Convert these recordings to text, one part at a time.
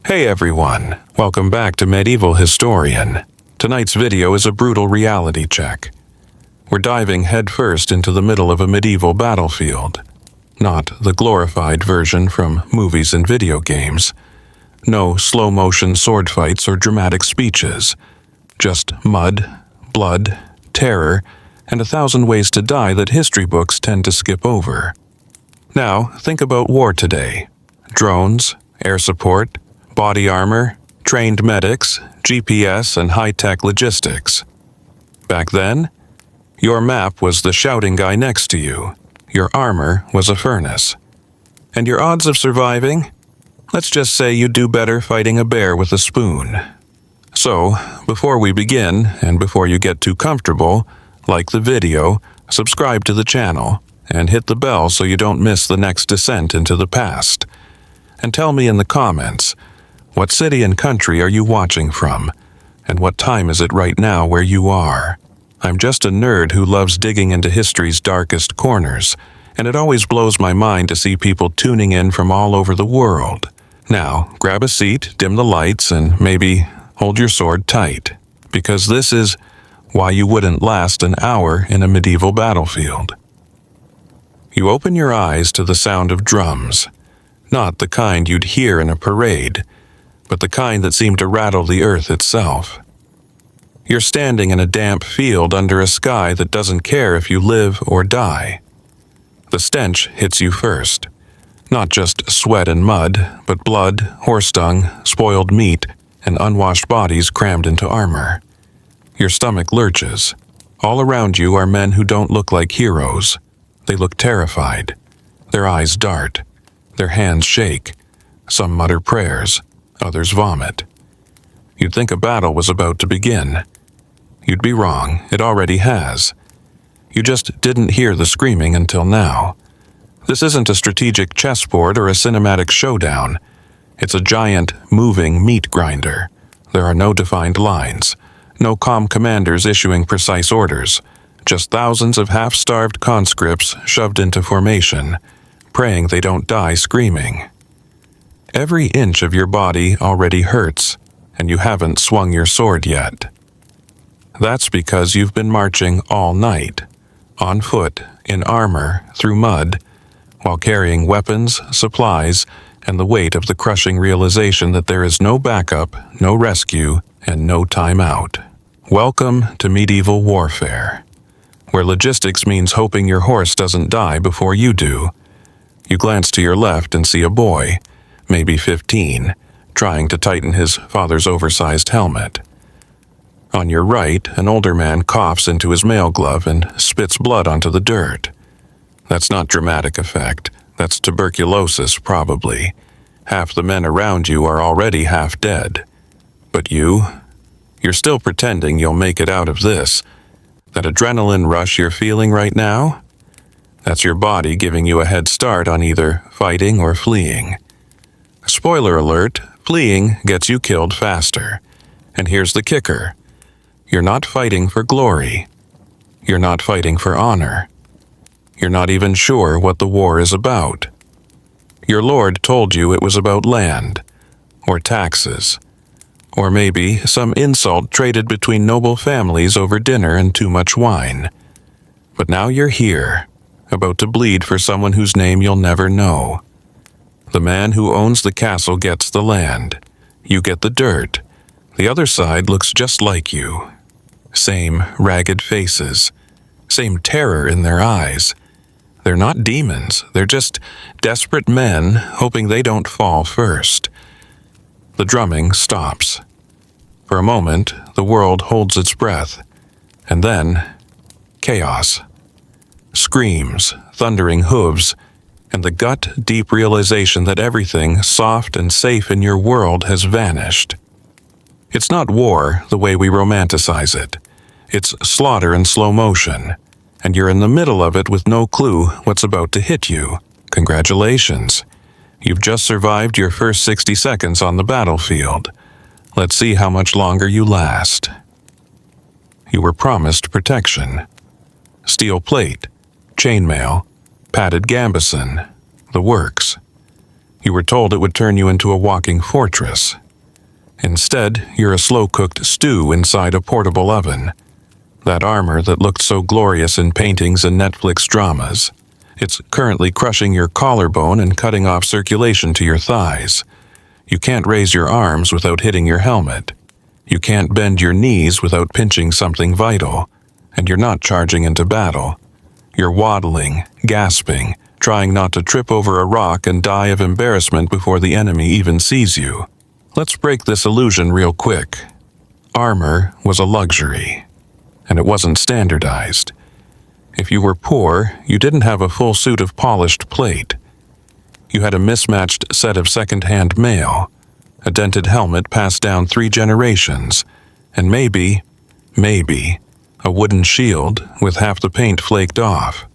Hey everyone, welcome back to Medieval Historian. Tonight's video is a brutal reality check. We're diving headfirst into the middle of a medieval battlefield. Not the glorified version from movies and video games. No slow-motion sword fights or dramatic speeches. Just mud, blood, terror, and 1,000 ways to die that history books tend to skip over. Now, think about war today. Drones, air support, body armor, trained medics, GPS, and high-tech logistics. Back then, your map was the shouting guy next to you. Your armor was a furnace. And your odds of surviving? Let's just say you do better fighting a bear with a spoon. So, before we begin, and before you get too comfortable, like the video, subscribe to the channel, and hit the bell so you don't miss the next descent into the past. And tell me in the comments, what city and country are you watching from? And what time is it right now where you are? I'm just a nerd who loves digging into history's darkest corners, and it always blows my mind to see people tuning in from all over the world. Now, grab a seat, dim the lights, and maybe hold your sword tight, because this is why you wouldn't last an hour in a medieval battlefield. You open your eyes to the sound of drums, not the kind you'd hear in a parade, but the kind that seem to rattle the earth itself. You're standing in a damp field under a sky that doesn't care if you live or die. The stench hits you first. Not just sweat and mud, but blood, horse dung, spoiled meat, and unwashed bodies crammed into armor. Your stomach lurches. All around you are men who don't look like heroes. They look terrified. Their eyes dart. Their hands shake. Some mutter prayers. Others vomit. You'd think a battle was about to begin. You'd be wrong, it already has. You just didn't hear the screaming until now. This isn't a strategic chessboard or a cinematic showdown. It's a giant, moving meat grinder. There are no defined lines, no calm commanders issuing precise orders, just thousands of half-starved conscripts shoved into formation, praying they don't die screaming. Every inch of your body already hurts, and you haven't swung your sword yet. That's because you've been marching all night, on foot, in armor, through mud, while carrying weapons, supplies, and the weight of the crushing realization that there is no backup, no rescue, and no time out. Welcome to medieval warfare, where logistics means hoping your horse doesn't die before you do. You glance to your left and see a boy, maybe 15, trying to tighten his father's oversized helmet. On your right, an older man coughs into his mail glove and spits blood onto the dirt. That's not dramatic effect. That's tuberculosis, probably. Half the men around you are already half dead. But you're still pretending you'll make it out of this. That adrenaline rush you're feeling right now? That's your body giving you a head start on either fighting or fleeing. Spoiler alert, fleeing gets you killed faster. And here's the kicker. You're not fighting for glory. You're not fighting for honor. You're not even sure what the war is about. Your lord told you it was about land, or taxes, or maybe some insult traded between noble families over dinner and too much wine. But now you're here, about to bleed for someone whose name you'll never know. The man who owns the castle gets the land. You get the dirt. The other side looks just like you. Same ragged faces. Same terror in their eyes. They're not demons. They're just desperate men hoping they don't fall first. The drumming stops. For a moment, the world holds its breath. And then, chaos. Screams, thundering hooves, and the gut-deep realization that everything soft and safe in your world has vanished. It's not war the way we romanticize it. It's slaughter in slow motion, and you're in the middle of it with no clue what's about to hit you. Congratulations. You've just survived your first 60 seconds on the battlefield. Let's see how much longer you last. You were promised protection. Steel plate, chainmail, padded gambeson, the works. You were told it would turn you into a walking fortress. Instead, you're a slow-cooked stew inside a portable oven. That armor that looked so glorious in paintings and Netflix dramas. It's currently crushing your collarbone and cutting off circulation to your thighs. You can't raise your arms without hitting your helmet. You can't bend your knees without pinching something vital. And you're not charging into battle. You're waddling, gasping, trying not to trip over a rock and die of embarrassment before the enemy even sees you. Let's break this illusion real quick. Armor was a luxury, and it wasn't standardized. If you were poor, you didn't have a full suit of polished plate. You had a mismatched set of second-hand mail, a dented helmet passed down 3 generations, and maybe, a wooden shield with half the paint flaked off.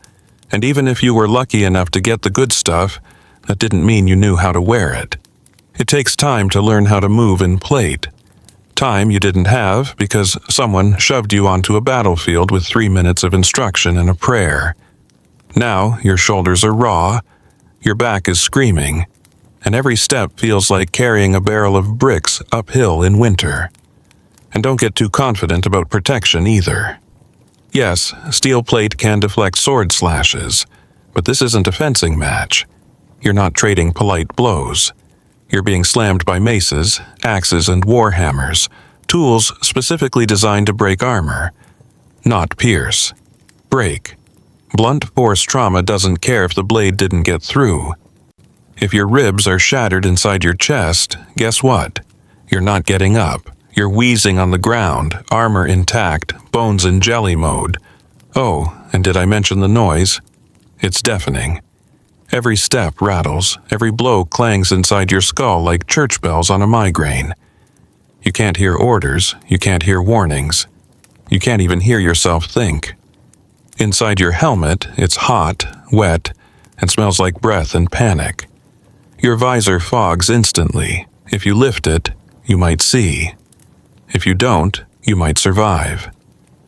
And even if you were lucky enough to get the good stuff, that didn't mean you knew how to wear it. It takes time to learn how to move in plate. Time you didn't have because someone shoved you onto a battlefield with 3 minutes of instruction and a prayer. Now your shoulders are raw, your back is screaming, and every step feels like carrying a barrel of bricks uphill in winter. And don't get too confident about protection either. Yes, steel plate can deflect sword slashes, but this isn't a fencing match. You're not trading polite blows. You're being slammed by maces, axes, and warhammers, tools specifically designed to break armor. Not pierce. Break. Blunt force trauma doesn't care if the blade didn't get through. If your ribs are shattered inside your chest, guess what? You're not getting up. You're wheezing on the ground, armor intact, bones in jelly mode. Oh, and did I mention the noise? It's deafening. Every step rattles, every blow clangs inside your skull like church bells on a migraine. You can't hear orders, you can't hear warnings. You can't even hear yourself think. Inside your helmet, it's hot, wet, and smells like breath and panic. Your visor fogs instantly. If you lift it, you might see. If you don't, you might survive.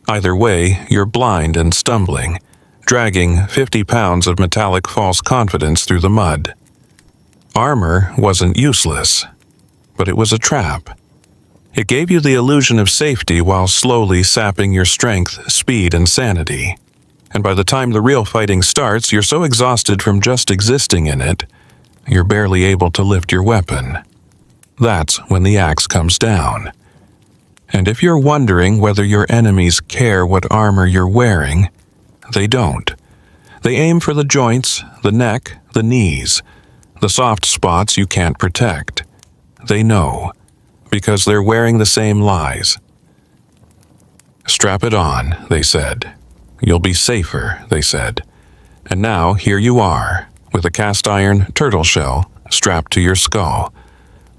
Either way, you're blind and stumbling, dragging 50 pounds of metallic false confidence through the mud. Armor wasn't useless, but it was a trap. It gave you the illusion of safety while slowly sapping your strength, speed, and sanity. And by the time the real fighting starts, you're so exhausted from just existing in it, you're barely able to lift your weapon. That's when the axe comes down. And if you're wondering whether your enemies care what armor you're wearing, they don't. They aim for the joints, the neck, the knees, the soft spots you can't protect. They know, because they're wearing the same lies. Strap it on, they said. You'll be safer, they said. And now here you are, with a cast iron turtle shell strapped to your skull,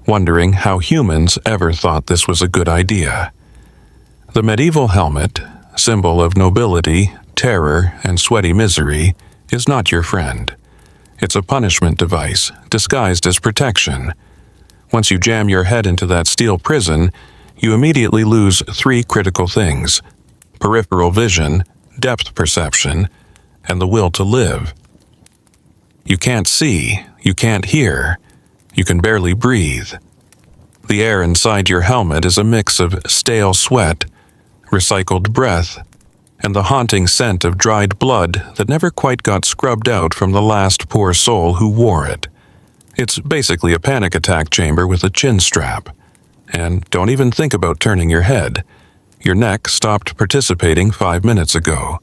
wondering how humans ever thought this was a good idea. The medieval helmet, symbol of nobility, terror, and sweaty misery, is not your friend. It's a punishment device, disguised as protection. Once you jam your head into that steel prison, you immediately lose 3 critical things: peripheral vision, depth perception, and the will to live. You can't see, you can't hear, you can barely breathe. The air inside your helmet is a mix of stale sweat, recycled breath, and the haunting scent of dried blood that never quite got scrubbed out from the last poor soul who wore it. It's basically a panic attack chamber with a chin strap. And don't even think about turning your head. Your neck stopped participating 5 minutes ago.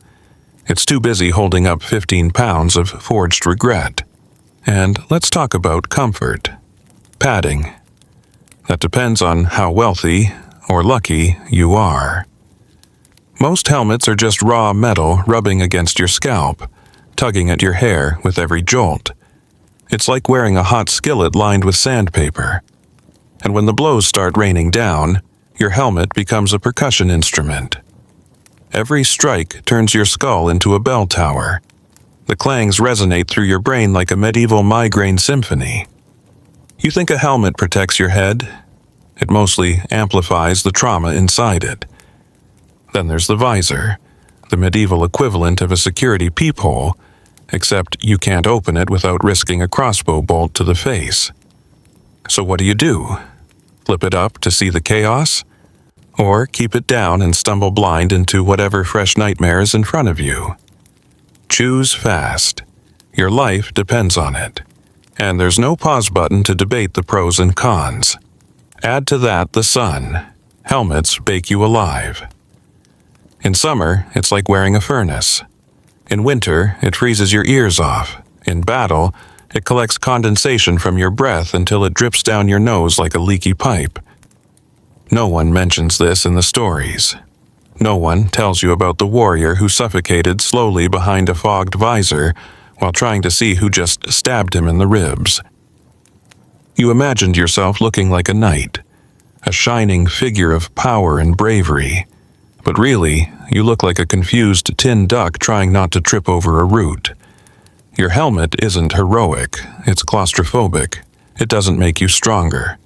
It's too busy holding up 15 pounds of forged regret. And let's talk about comfort. Padding. That depends on how wealthy or lucky you are. Most helmets are just raw metal rubbing against your scalp, tugging at your hair with every jolt. It's like wearing a hot skillet lined with sandpaper. And when the blows start raining down, your helmet becomes a percussion instrument. Every strike turns your skull into a bell tower. The clangs resonate through your brain like a medieval migraine symphony. You think a helmet protects your head? It mostly amplifies the trauma inside it. Then there's the visor, the medieval equivalent of a security peephole, except you can't open it without risking a crossbow bolt to the face. So what do? Flip it up to see the chaos? Or keep it down and stumble blind into whatever fresh nightmare is in front of you? Choose fast. Your life depends on it. And there's no pause button to debate the pros and cons. Add to that the sun. Helmets bake you alive. In summer, it's like wearing a furnace. In winter, it freezes your ears off. In battle, it collects condensation from your breath until it drips down your nose like a leaky pipe. No one mentions this in the stories. No one tells you about the warrior who suffocated slowly behind a fogged visor while trying to see who just stabbed him in the ribs. You imagined yourself looking like a knight, a shining figure of power and bravery, but really, you look like a confused tin duck trying not to trip over a root. Your helmet isn't heroic, it's claustrophobic. It doesn't make you stronger.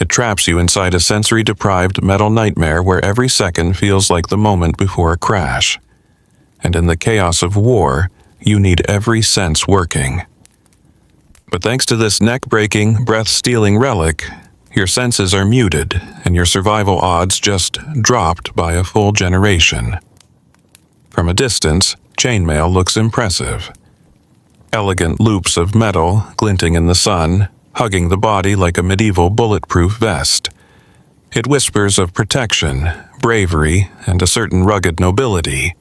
It traps you inside a sensory-deprived metal nightmare where every second feels like the moment before a crash. And in the chaos of war, you need every sense working. But thanks to this neck-breaking, breath-stealing relic, your senses are muted and your survival odds just dropped by a full generation. From a distance, chainmail looks impressive. Elegant loops of metal glinting in the sun, hugging the body like a medieval bulletproof vest. It whispers of protection, bravery, and a certain rugged nobility.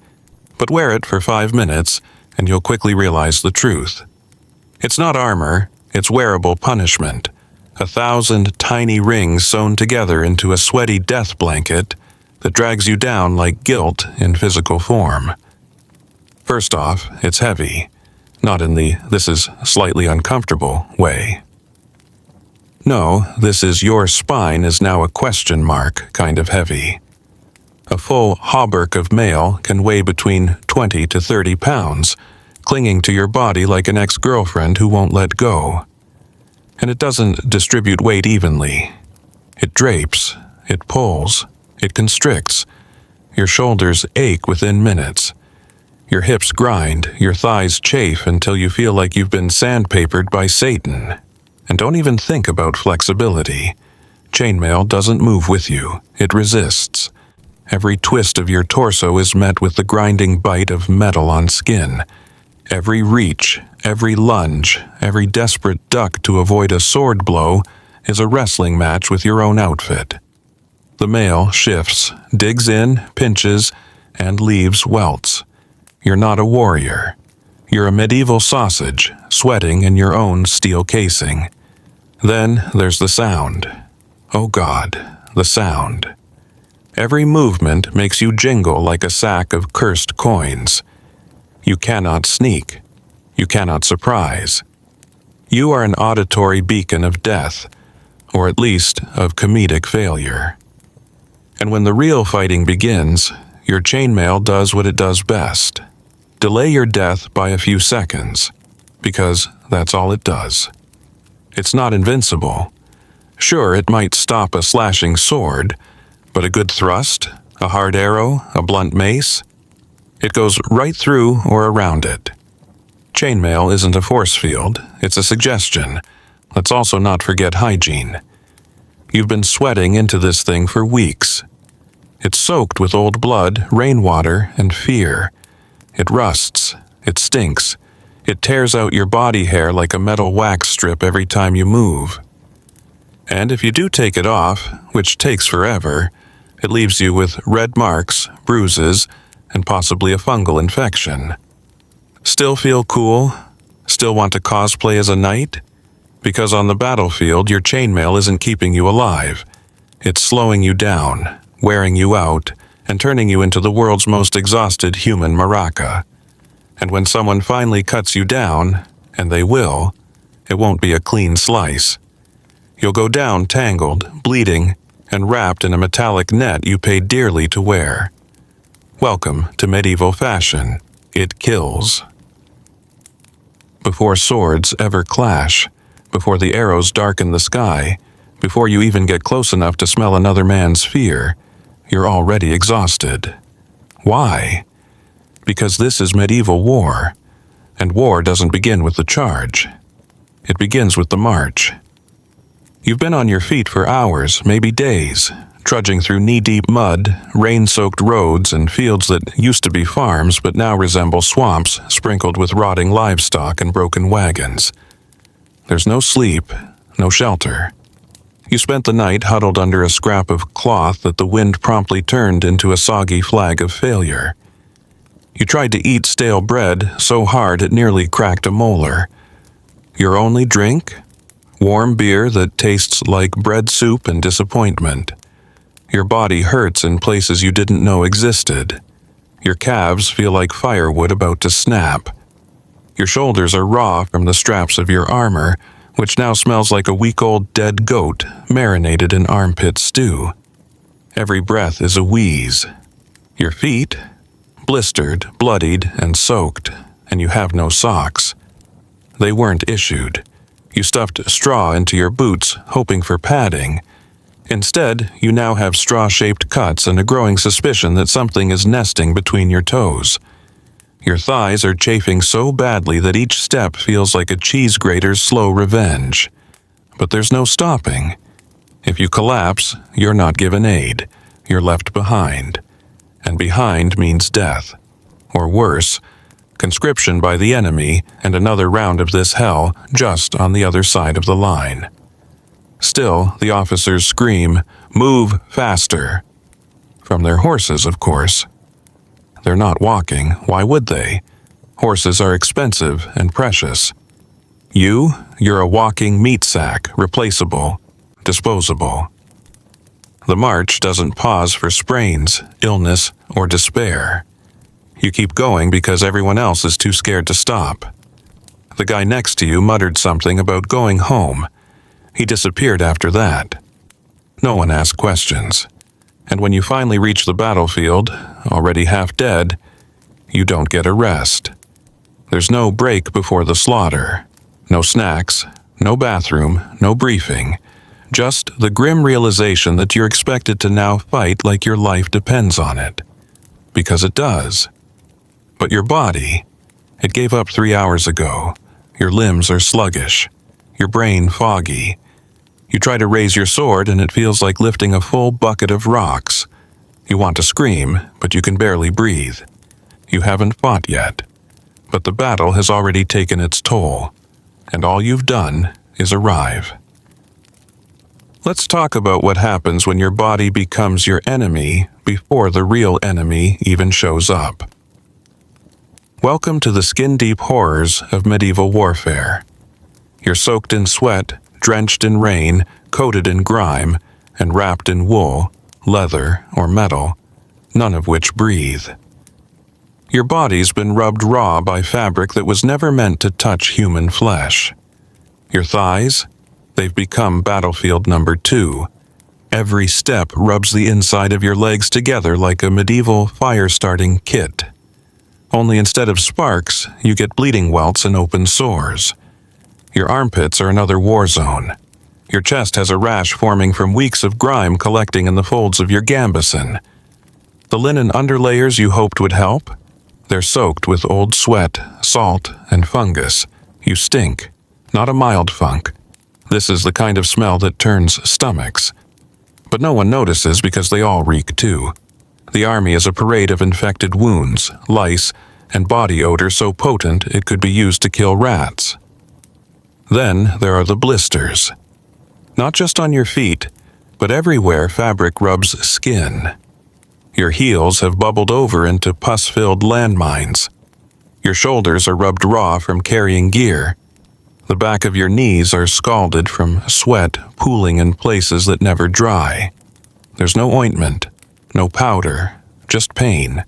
But wear it for 5 minutes, and you'll quickly realize the truth. It's not armor, it's wearable punishment. 1,000 tiny rings sewn together into a sweaty death blanket that drags you down like guilt in physical form. First off, it's heavy, not in the "this is slightly uncomfortable" way. No, this is your spine is now a question mark kind of heavy. A full hauberk of mail can weigh between 20 to 30 pounds, clinging to your body like an ex-girlfriend who won't let go. And it doesn't distribute weight evenly. It drapes, it pulls, it constricts. Your shoulders ache within minutes. Your hips grind, your thighs chafe until you feel like you've been sandpapered by Satan. And don't even think about flexibility. Chainmail doesn't move with you, it resists. Every twist of your torso is met with the grinding bite of metal on skin. Every reach, every lunge, every desperate duck to avoid a sword blow is a wrestling match with your own outfit. The mail shifts, digs in, pinches, and leaves welts. You're not a warrior. You're a medieval sausage, sweating in your own steel casing. Then there's the sound. Oh God, the sound. Every movement makes you jingle like a sack of cursed coins. You cannot sneak. You cannot surprise. You are an auditory beacon of death, or at least of comedic failure. And when the real fighting begins, your chainmail does what it does best. Delay your death by a few seconds, because that's all it does. It's not invincible. Sure, it might stop a slashing sword, but a good thrust, a hard arrow, a blunt mace, it goes right through or around it. Chainmail isn't a force field, it's a suggestion. Let's also not forget hygiene. You've been sweating into this thing for weeks. It's soaked with old blood, rainwater, and fear. It rusts, it stinks, it tears out your body hair like a metal wax strip every time you move. And if you do take it off, which takes forever, it leaves you with red marks, bruises, and possibly a fungal infection. Still feel cool? Still want to cosplay as a knight? Because on the battlefield, your chainmail isn't keeping you alive. It's slowing you down, wearing you out, and turning you into the world's most exhausted human maraca. And when someone finally cuts you down, and they will, it won't be a clean slice. You'll go down tangled, bleeding, and wrapped in a metallic net you paid dearly to wear. Welcome to medieval fashion. It kills. Before swords ever clash, before the arrows darken the sky, before you even get close enough to smell another man's fear, you're already exhausted. Why? Because this is medieval war. And war doesn't begin with the charge. It begins with the march. You've been on your feet for hours, maybe days, trudging through knee-deep mud, rain-soaked roads, and fields that used to be farms but now resemble swamps sprinkled with rotting livestock and broken wagons. There's no sleep, no shelter. You spent the night huddled under a scrap of cloth that the wind promptly turned into a soggy flag of failure. You tried to eat stale bread so hard it nearly cracked a molar. Your only drink? Warm beer that tastes like bread soup and disappointment. Your body hurts in places you didn't know existed. Your calves feel like firewood about to snap. Your shoulders are raw from the straps of your armor, which now smells like a week-old dead goat marinated in armpit stew. Every breath is a wheeze. Your feet? Blistered, bloodied, and soaked, and you have no socks. They weren't issued. You stuffed straw into your boots, hoping for padding. Instead, you now have straw-shaped cuts and a growing suspicion that something is nesting between your toes. Your thighs are chafing so badly that each step feels like a cheese grater's slow revenge. But there's no stopping. If you collapse, you're not given aid. You're left behind. And behind means death. Or worse, conscription by the enemy and another round of this hell just on the other side of the line. Still, the officers scream, "Move faster!" From their horses, of course. They're not walking. Why would they? Horses are expensive and precious. You're a walking meat sack, replaceable, disposable. The march doesn't pause for sprains, illness, or despair. You keep going because everyone else is too scared to stop. The guy next to you muttered something about going home. He disappeared after that. No one asked questions. And when you finally reach the battlefield, already half dead, you don't get a rest. There's no break before the slaughter. No snacks, no bathroom, no briefing. Just the grim realization that you're expected to now fight like your life depends on it. Because it does. But your body, it gave up 3 hours ago. Your limbs are sluggish. Your brain foggy. You try to raise your sword and it feels like lifting a full bucket of rocks. You want to scream, but you can barely breathe. You haven't fought yet. But the battle has already taken its toll. And all you've done is arrive. Let's talk about what happens when your body becomes your enemy before the real enemy even shows up. Welcome to the skin-deep horrors of medieval warfare. You're soaked in sweat, drenched in rain, coated in grime, and wrapped in wool, leather, or metal, none of which breathe. Your body's been rubbed raw by fabric that was never meant to touch human flesh. Your thighs? They've become battlefield number 2. Every step rubs the inside of your legs together like a medieval fire-starting kit. Only instead of sparks, you get bleeding welts and open sores. Your armpits are another war zone. Your chest has a rash forming from weeks of grime collecting in the folds of your gambeson. The linen underlayers you hoped would help? They're soaked with old sweat, salt, and fungus. You stink. Not a mild funk. This is the kind of smell that turns stomachs. But no one notices because they all reek too. The army is a parade of infected wounds, lice, and body odor so potent it could be used to kill rats. Then there are the blisters. Not just on your feet, but everywhere fabric rubs skin. Your heels have bubbled over into pus-filled landmines. Your shoulders are rubbed raw from carrying gear. The back of your knees are scalded from sweat pooling in places that never dry. There's no ointment, no powder, just pain.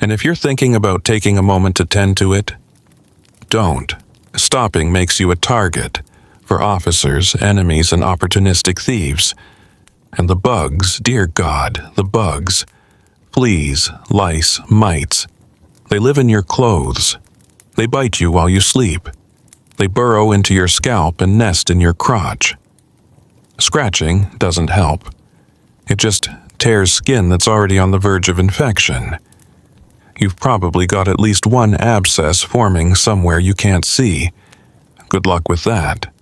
And if you're thinking about taking a moment to tend to it, don't. Stopping makes you a target for officers, enemies, and opportunistic thieves. And the bugs, dear God, the bugs. Fleas, lice, mites. They live in your clothes. They bite you while you sleep. They burrow into your scalp and nest in your crotch. Scratching doesn't help. It just tears skin that's already on the verge of infection. you've probably got at least one abscess forming somewhere you can't see. Good luck with that.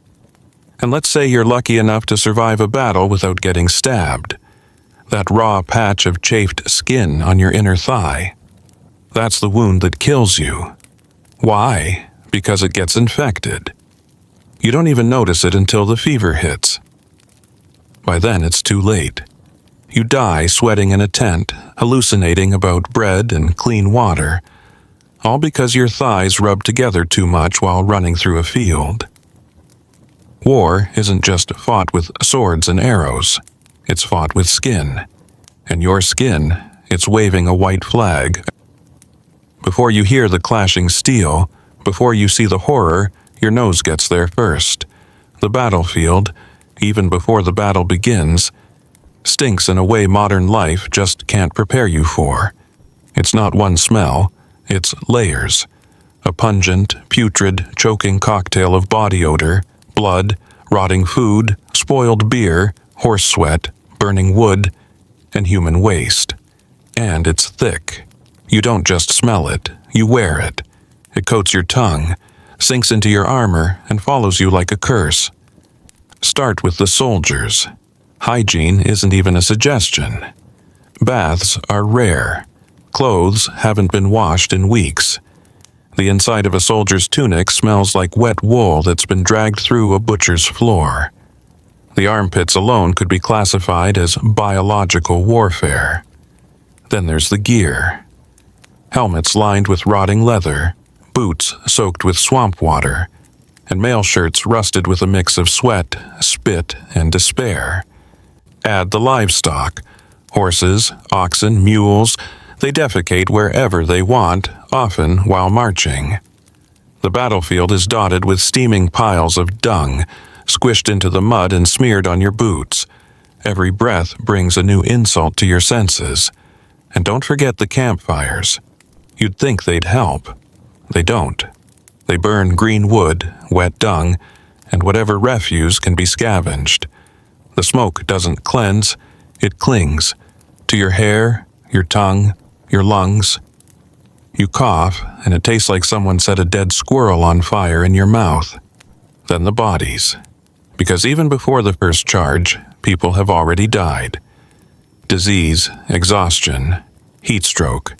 And let's say you're lucky enough to survive a battle without getting stabbed. That raw patch of chafed skin on your inner thigh. That's the wound that kills you. Why? Because it gets infected. You don't even notice it until the fever hits. By then, it's too late. You die sweating in a tent, hallucinating about bread and clean water, all because your thighs rubbed together too much while running through a field. War isn't just fought with swords and arrows. It's fought with skin. And your skin, it's waving a white flag. Before you hear the clashing steel, before you see the horror, your nose gets there first. The battlefield, even before the battle begins, stinks in a way modern life just can't prepare you for. It's not one smell, it's layers. A pungent, putrid, choking cocktail of body odor, blood, rotting food, spoiled beer, horse sweat, burning wood, and human waste. And it's thick. You don't just smell it, you wear it. It coats your tongue, sinks into your armor, and follows you like a curse. Start with the soldiers. Hygiene isn't even a suggestion. Baths are rare. Clothes haven't been washed in weeks. The inside of a soldier's tunic smells like wet wool that's been dragged through a butcher's floor. The armpits alone could be classified as biological warfare. Then there's the gear. Helmets lined with rotting leather, boots soaked with swamp water, and mail shirts rusted with a mix of sweat, spit, and despair. Add the livestock. Horses, oxen, mules, they defecate wherever they want, often while marching. The battlefield is dotted with steaming piles of dung, squished into the mud and smeared on your boots. Every breath brings a new insult to your senses. And don't forget the campfires. You'd think they'd help. They don't. They burn green wood, wet dung, and whatever refuse can be scavenged. The smoke doesn't cleanse, it clings to your hair, your tongue, your lungs. You cough, and it tastes like someone set a dead squirrel on fire in your mouth. Then the bodies. Because even before the first charge, people have already died. Disease, exhaustion, heat stroke.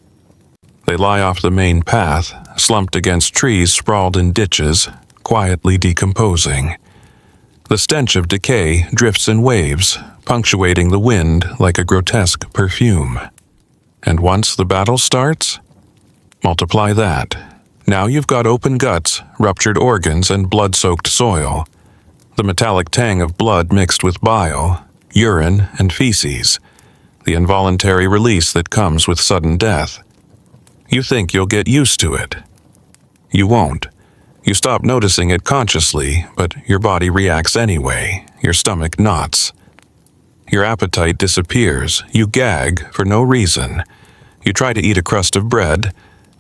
They lie off the main path, slumped against trees sprawled in ditches, quietly decomposing. The stench of decay drifts in waves, punctuating the wind like a grotesque perfume. And once the battle starts, multiply that. Now you've got open guts, ruptured organs, and blood-soaked soil. The metallic tang of blood mixed with bile, urine, and feces. The involuntary release that comes with sudden death. You think you'll get used to it. You won't. You stop noticing it consciously, but your body reacts anyway. Your stomach knots. Your appetite disappears. You gag for no reason. You try to eat a crust of bread,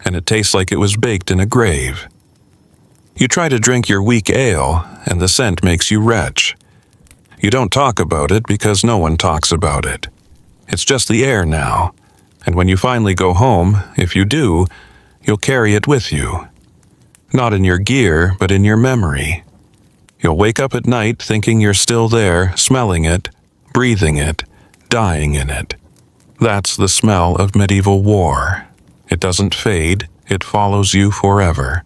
and it tastes like it was baked in a grave. You try to drink your weak ale, and the scent makes you retch. You don't talk about it because no one talks about it. It's just the air now. And when you finally go home, if you do, you'll carry it with you. Not in your gear, but in your memory. You'll wake up at night thinking you're still there, smelling it, breathing it, dying in it. That's the smell of medieval war. It doesn't fade, it follows you forever.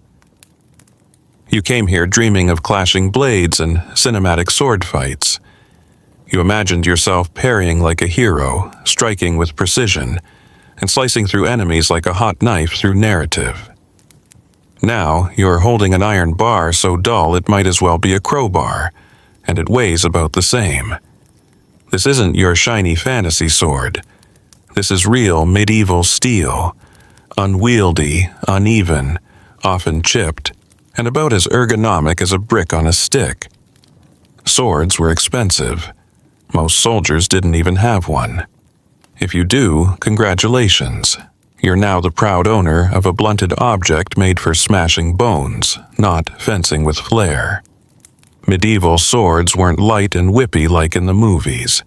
You came here dreaming of clashing blades and cinematic sword fights. You imagined yourself parrying like a hero, striking with precision, and slicing through enemies like a hot knife through narrative. Now, you're holding an iron bar so dull it might as well be a crowbar, and it weighs about the same. This isn't your shiny fantasy sword. This is real medieval steel, unwieldy, uneven, often chipped, and about as ergonomic as a brick on a stick. Swords were expensive. Most soldiers didn't even have one. If you do, congratulations. You're now the proud owner of a blunted object made for smashing bones, not fencing with flair. Medieval swords weren't light and whippy like in the movies.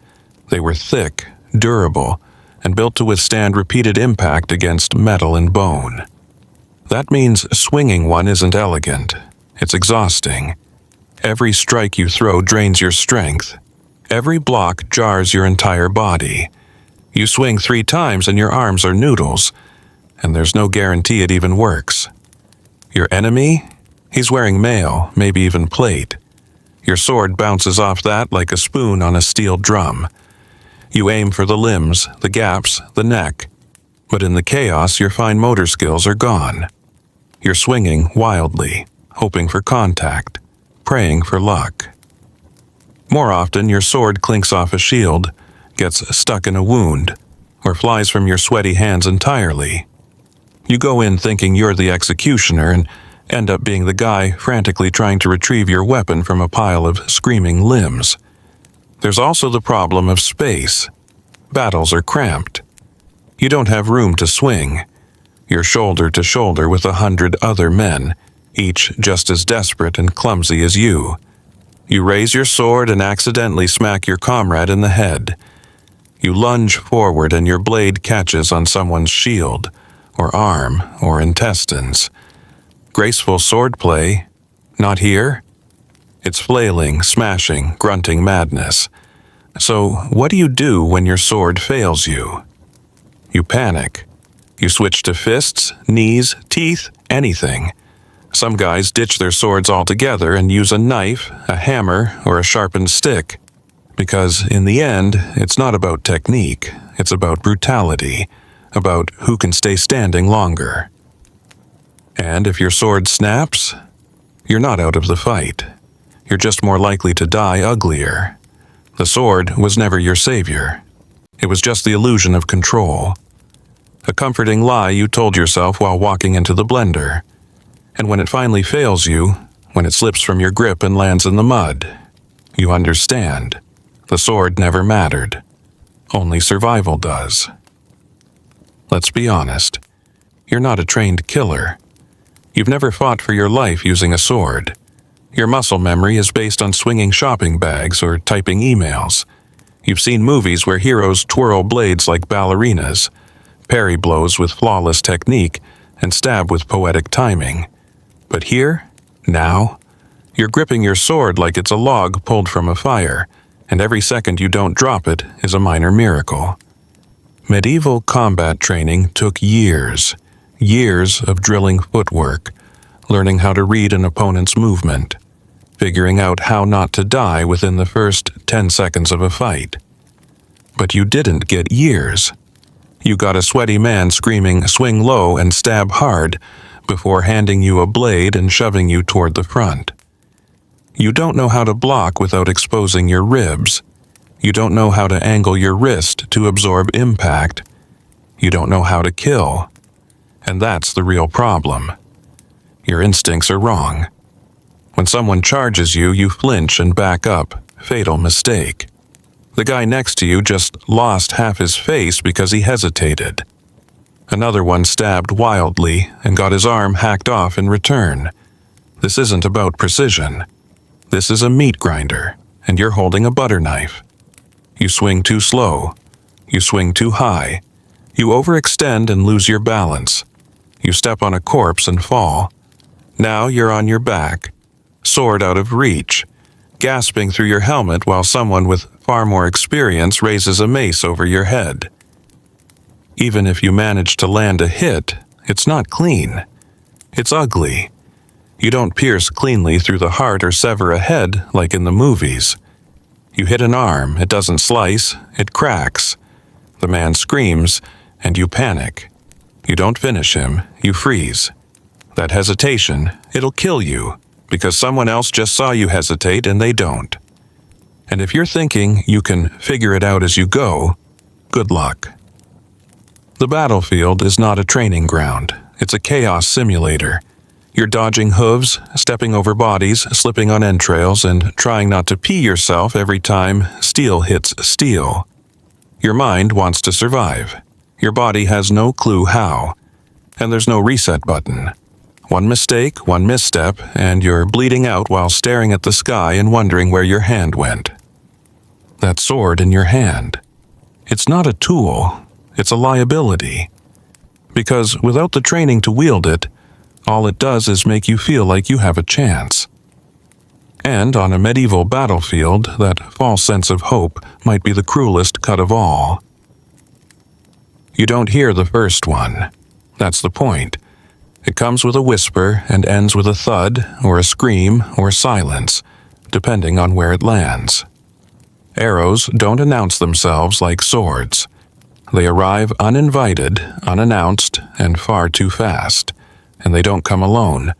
They were thick, durable, and built to withstand repeated impact against metal and bone. That means swinging one isn't elegant. It's exhausting. Every strike you throw drains your strength. Every block jars your entire body. You swing 3 times and your arms are noodles, and there's no guarantee it even works. Your enemy? He's wearing mail, maybe even plate. Your sword bounces off that like a spoon on a steel drum. You aim for the limbs, the gaps, the neck. But in the chaos, your fine motor skills are gone. You're swinging wildly, hoping for contact, praying for luck. More often, your sword clinks off a shield, gets stuck in a wound, or flies from your sweaty hands entirely. You go in thinking you're the executioner and end up being the guy frantically trying to retrieve your weapon from a pile of screaming limbs. There's also the problem of space. Battles are cramped. You don't have room to swing. You're shoulder to shoulder with 100 other men, each just as desperate and clumsy as you. You raise your sword and accidentally smack your comrade in the head. You lunge forward and your blade catches on someone's shield, or arm, or intestines. Graceful swordplay? Not here? It's flailing, smashing, grunting madness. So, what do you do when your sword fails you? You panic. You switch to fists, knees, teeth, anything. Some guys ditch their swords altogether and use a knife, a hammer, or a sharpened stick. Because, in the end, it's not about technique, it's about brutality, about who can stay standing longer. And if your sword snaps, you're not out of the fight. You're just more likely to die uglier. The sword was never your savior. It was just the illusion of control. A comforting lie you told yourself while walking into the blender. And when it finally fails you, when it slips from your grip and lands in the mud, you understand. The sword never mattered. Only survival does. Let's be honest. You're not a trained killer. You've never fought for your life using a sword. Your muscle memory is based on swinging shopping bags or typing emails. You've seen movies where heroes twirl blades like ballerinas, parry blows with flawless technique, and stab with poetic timing. But here, now, you're gripping your sword like it's a log pulled from a fire, and every second you don't drop it is a minor miracle. Medieval combat training took years of drilling footwork, learning how to read an opponent's movement, figuring out how not to die within the first 10 seconds of a fight. But you didn't get years. You got a sweaty man screaming, "Swing low and stab hard," before handing you a blade and shoving you toward the front. You don't know how to block without exposing your ribs. You don't know how to angle your wrist to absorb impact. You don't know how to kill. And that's the real problem. Your instincts are wrong. When someone charges you, you flinch and back up. Fatal mistake. The guy next to you just lost half his face because he hesitated. Another one stabbed wildly and got his arm hacked off in return. This isn't about precision. This is a meat grinder, and you're holding a butter knife. You swing too slow. You swing too high. You overextend and lose your balance. You step on a corpse and fall. Now you're on your back, sword out of reach, gasping through your helmet while someone with far more experience raises a mace over your head. Even if you manage to land a hit, it's not clean. It's ugly. You don't pierce cleanly through the heart or sever a head like in the movies. You hit an arm, it doesn't slice, it cracks. The man screams, and you panic. You don't finish him, you freeze. That hesitation, it'll kill you, because someone else just saw you hesitate and they don't. And if you're thinking you can figure it out as you go, good luck. The battlefield is not a training ground. It's a chaos simulator. You're dodging hooves, stepping over bodies, slipping on entrails, and trying not to pee yourself every time steel hits steel. Your mind wants to survive. Your body has no clue how. And there's no reset button. One mistake, one misstep, and you're bleeding out while staring at the sky and wondering where your hand went. That sword in your hand. It's not a tool. it's a liability. Because without the training to wield it, all it does is make you feel like you have a chance. And on a medieval battlefield, that false sense of hope might be the cruelest cut of all. You don't hear the first one. That's the point. It comes with a whisper and ends with a thud or a scream or silence, depending on where it lands. Arrows don't announce themselves like swords. They arrive uninvited, unannounced, and far too fast. And they don't come alone.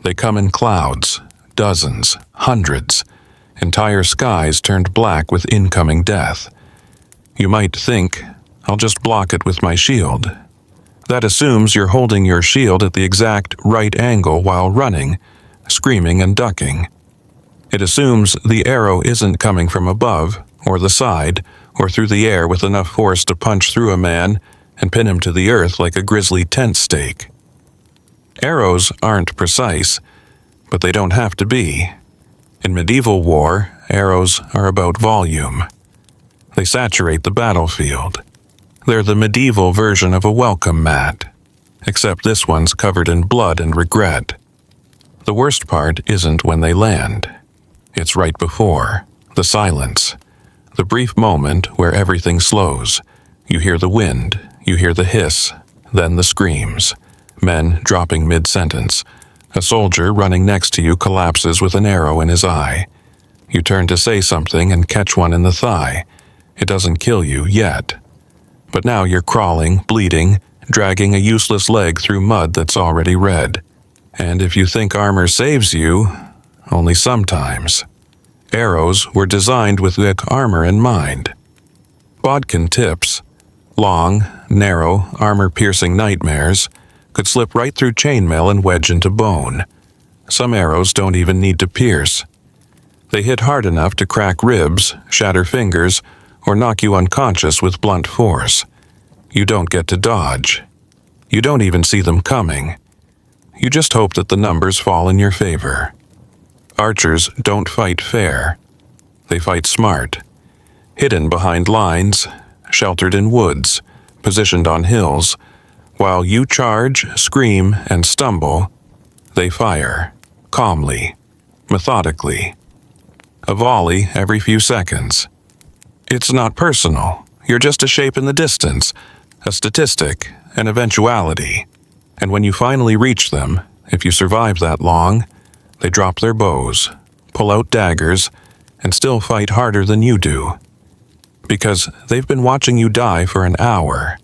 They come in clouds, dozens, hundreds, entire skies turned black with incoming death. You might think, I'll just block it with my shield. That assumes you're holding your shield at the exact right angle while running, screaming and ducking. It assumes the arrow isn't coming from above, or the side, or through the air with enough force to punch through a man and pin him to the earth like a grisly tent stake. Arrows aren't precise, but they don't have to be. In medieval war, arrows are about volume. They saturate the battlefield. They're the medieval version of a welcome mat, except this one's covered in blood and regret. The worst part isn't when they land. It's right before, the silence, the brief moment where everything slows. You hear the wind, you hear the hiss, then the screams, men dropping mid-sentence. A soldier running next to you collapses with an arrow in his eye. You turn to say something and catch one in the thigh. It doesn't kill you yet. But now you're crawling, bleeding, dragging a useless leg through mud that's already red. And if you think armor saves you, only sometimes. Arrows were designed with thick armor in mind. Bodkin tips, long, narrow, armor-piercing nightmares, could slip right through chainmail and wedge into bone. Some arrows don't even need to pierce. They hit hard enough to crack ribs, shatter fingers, or knock you unconscious with blunt force. You don't get to dodge. You don't even see them coming. You just hope that the numbers fall in your favor. Archers don't fight fair. They fight smart. Hidden behind lines, sheltered in woods, positioned on hills. While you charge, scream, and stumble, they fire, calmly, methodically. A volley every few seconds. It's not personal. You're just a shape in the distance, a statistic, an eventuality. And when you finally reach them, if you survive that long, they drop their bows, pull out daggers, and still fight harder than you do. Because they've been watching you die for an hour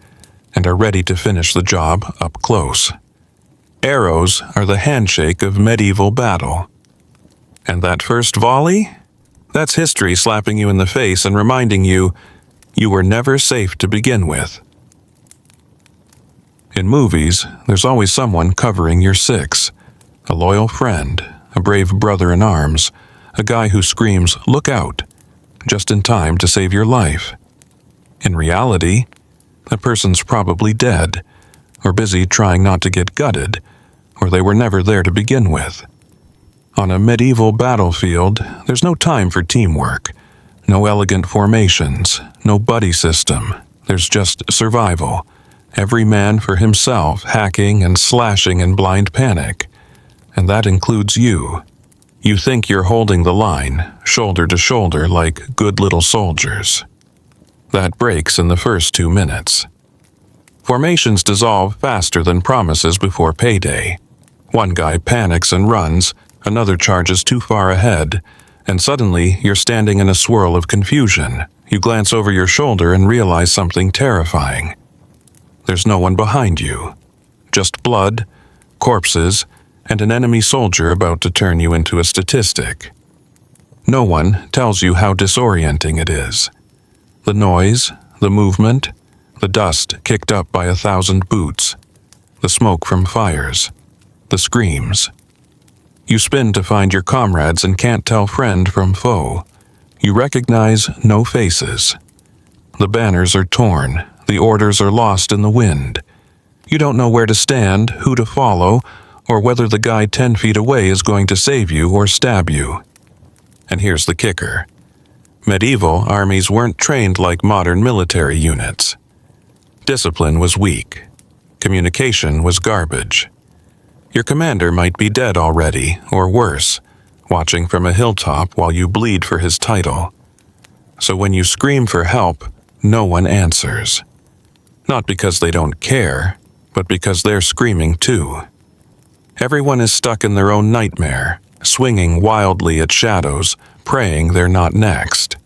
and are ready to finish the job up close. Arrows are the handshake of medieval battle. And that first volley? That's history slapping you in the face and reminding you were never safe to begin with. In movies, there's always someone covering your six. A loyal friend, a brave brother in arms, a guy who screams, "Look out," just in time to save your life. In reality, that person's probably dead, or busy trying not to get gutted, or they were never there to begin with. On a medieval battlefield, there's no time for teamwork, no elegant formations, no buddy system. There's just survival. Every man for himself, hacking and slashing in blind panic. And that includes you. You think you're holding the line, shoulder to shoulder like good little soldiers. That breaks in the first 2 minutes. Formations dissolve faster than promises before payday. One guy panics and runs, another charges too far ahead, and suddenly you're standing in a swirl of confusion. You glance over your shoulder and realize something terrifying. There's no one behind you. Just blood, corpses, and an enemy soldier about to turn you into a statistic. No one tells you how disorienting it is. The noise, the movement, the dust kicked up by 1,000 boots, the smoke from fires, the screams. You spin to find your comrades and can't tell friend from foe. You recognize no faces. The banners are torn, the orders are lost in the wind. You don't know where to stand, who to follow, or whether the guy 10 feet away is going to save you or stab you. And here's the kicker. Medieval armies weren't trained like modern military units. Discipline was weak. Communication was garbage. Your commander might be dead already, or worse, watching from a hilltop while you bleed for his title. So when you scream for help, no one answers. Not because they don't care, but because they're screaming too. Everyone is stuck in their own nightmare, swinging wildly at shadows, praying they're not next.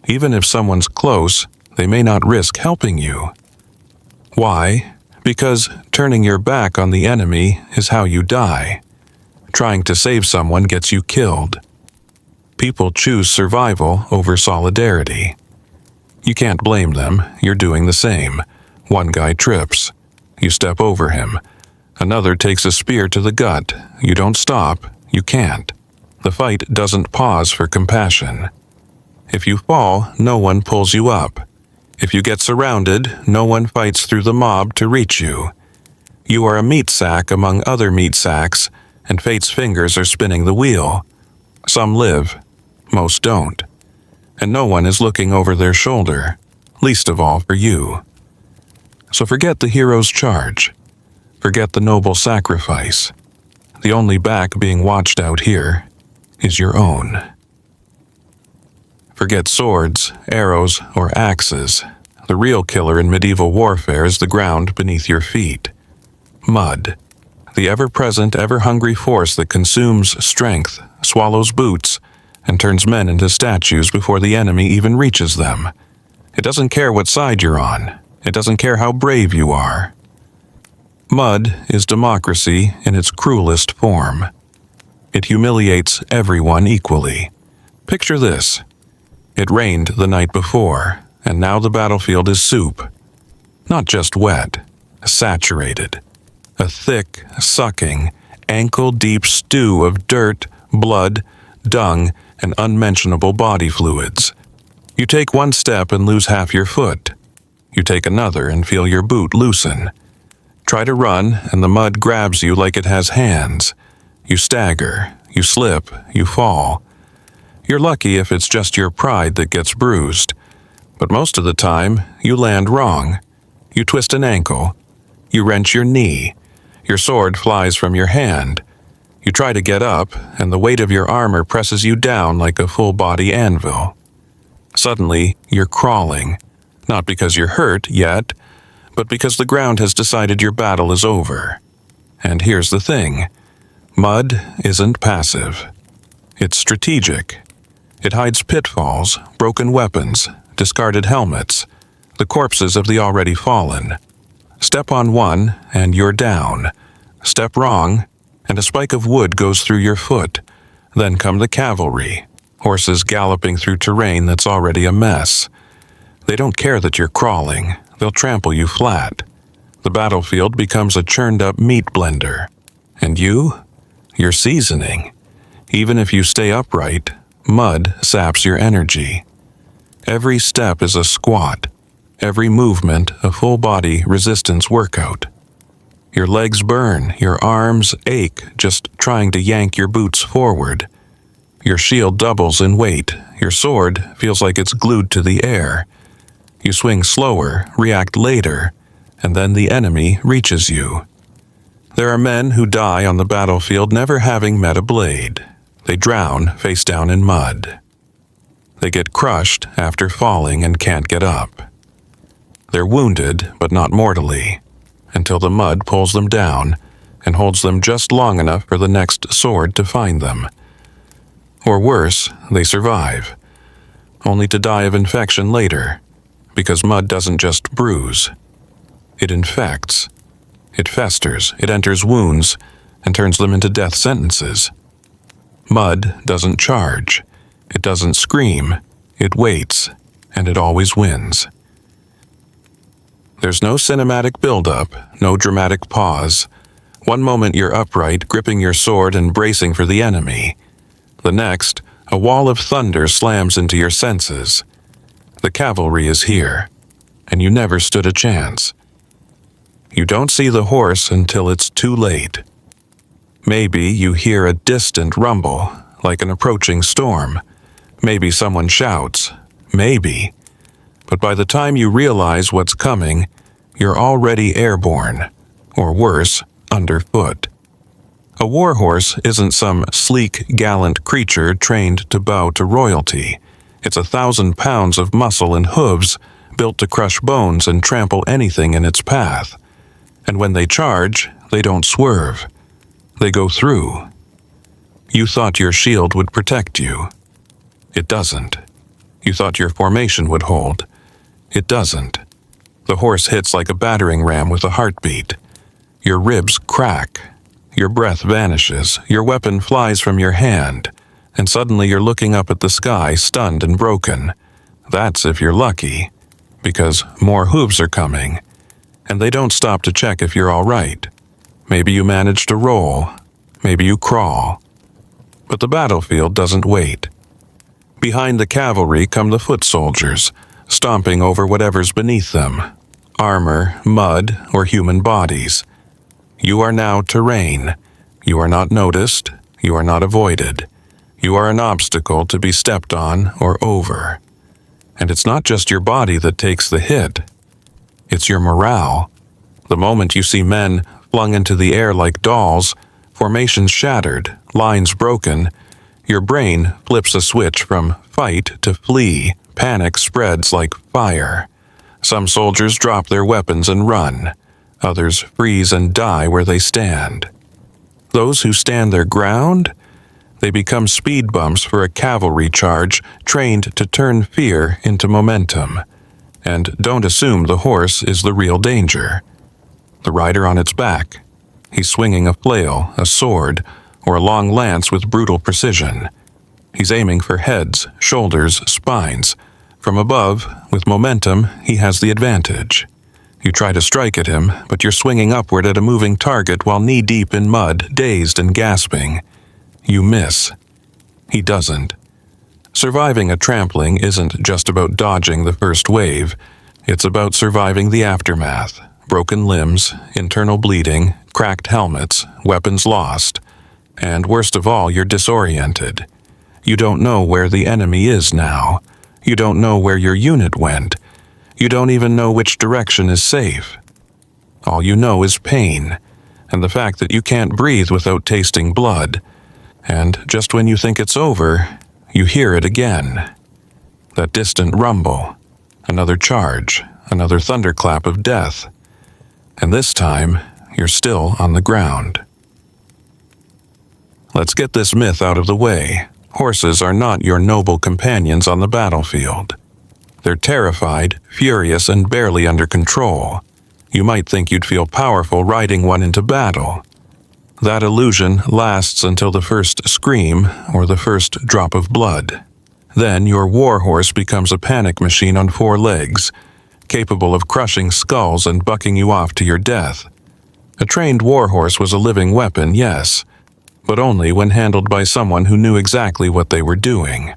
Even if someone's close, they may not risk helping you. Why? Because turning your back on the enemy is how you die. Trying to save someone gets you killed. People choose survival over solidarity. You can't blame them, you're doing the same. One guy trips. You step over him. Another takes a spear to the gut. You don't stop, you can't. The fight doesn't pause for compassion. If you fall, no one pulls you up. If you get surrounded, no one fights through the mob to reach you. You are a meat sack among other meat sacks, and fate's fingers are spinning the wheel. Some live, most don't. And no one is looking over their shoulder, least of all for you. So forget the hero's charge. Forget the noble sacrifice. The only back being watched out here is your own. Forget swords, arrows, or axes. The real killer in medieval warfare is the ground beneath your feet. Mud. The ever-present, ever-hungry force that consumes strength, swallows boots, and turns men into statues before the enemy even reaches them. It doesn't care what side you're on. It doesn't care how brave you are. Mud is democracy in its cruelest form. It humiliates everyone equally. Picture this. It rained the night before, and now the battlefield is soup. Not just wet, saturated. A thick, sucking, ankle-deep stew of dirt, blood, dung, and unmentionable body fluids. You take one step and lose half your foot. You take another and feel your boot loosen. Try to run, and the mud grabs you like it has hands. You stagger, you slip, you fall. You're lucky if it's just your pride that gets bruised. But most of the time, you land wrong. You twist an ankle. You wrench your knee. Your sword flies from your hand. You try to get up, and the weight of your armor presses you down like a full-body anvil. Suddenly, you're crawling. Not because you're hurt yet, but because the ground has decided your battle is over. And here's the thing. Mud isn't passive. It's strategic. It hides pitfalls, broken weapons, discarded helmets, the corpses of the already fallen. Step on one, and you're down. Step wrong, and a spike of wood goes through your foot. Then come the cavalry, horses galloping through terrain that's already a mess. They don't care that you're crawling. They'll trample you flat. The battlefield becomes a churned-up meat blender. And you're seasoning. Even if you stay upright, mud saps your energy. Every step is a squat. Every movement a full-body resistance workout. Your legs burn, your arms ache just trying to yank your boots forward. Your shield doubles in weight. Your sword feels like it's glued to the air. You swing slower, react later, and then the enemy reaches you. There are men who die on the battlefield never having met a blade. They drown face down in mud. They get crushed after falling and can't get up. They're wounded, but not mortally, until the mud pulls them down and holds them just long enough for the next sword to find them. Or worse, they survive, only to die of infection later, because mud doesn't just bruise. It infects. It festers, it enters wounds, and turns them into death sentences. Mud doesn't charge. It doesn't scream. It waits, and it always wins. There's no cinematic build-up, no dramatic pause. One moment you're upright, gripping your sword and bracing for the enemy. The next, a wall of thunder slams into your senses. The cavalry is here, and you never stood a chance. You don't see the horse until it's too late. Maybe you hear a distant rumble, like an approaching storm. Maybe someone shouts. Maybe. But by the time you realize what's coming, you're already airborne, or worse, underfoot. A warhorse isn't some sleek, gallant creature trained to bow to royalty. It's 1,000 pounds of muscle and hooves, built to crush bones and trample anything in its path. And when they charge, they don't swerve. They go through. You thought your shield would protect you. It doesn't. You thought your formation would hold. It doesn't. The horse hits like a battering ram with a heartbeat. Your ribs crack. Your breath vanishes. Your weapon flies from your hand. And suddenly you're looking up at the sky, stunned and broken. That's if you're lucky, because more hooves are coming. And they don't stop to check if you're all right. Maybe you manage to roll. Maybe you crawl. But the battlefield doesn't wait. Behind the cavalry come the foot soldiers, stomping over whatever's beneath them. Armor, mud, or human bodies. You are now terrain. You are not noticed. You are not avoided. You are an obstacle to be stepped on or over. And it's not just your body that takes the hit. It's your morale. The moment you see men flung into the air like dolls, formations shattered, lines broken, your brain flips a switch from fight to flee. Panic spreads like fire. Some soldiers drop their weapons and run. Others freeze and die where they stand. Those who stand their ground, they become speed bumps for a cavalry charge trained to turn fear into momentum. And don't assume the horse is the real danger. The rider on its back. He's swinging a flail, a sword, or a long lance with brutal precision. He's aiming for heads, shoulders, spines. From above, with momentum, he has the advantage. You try to strike at him, but you're swinging upward at a moving target while knee-deep in mud, dazed and gasping. You miss. He doesn't. Surviving a trampling isn't just about dodging the first wave. It's about surviving the aftermath. Broken limbs, internal bleeding, cracked helmets, weapons lost. And worst of all, you're disoriented. You don't know where the enemy is now. You don't know where your unit went. You don't even know which direction is safe. All you know is pain, and the fact that you can't breathe without tasting blood. And just when you think it's over, you hear it again. That distant rumble, another charge, another thunderclap of death. And this time, you're still on the ground. Let's get this myth out of the way. Horses are not your noble companions on the battlefield. They're terrified, furious, and barely under control. You might think you'd feel powerful riding one into battle. That illusion lasts until the first scream or the first drop of blood. Then your warhorse becomes a panic machine on 4 legs, capable of crushing skulls and bucking you off to your death. A trained warhorse was a living weapon, yes, but only when handled by someone who knew exactly what they were doing.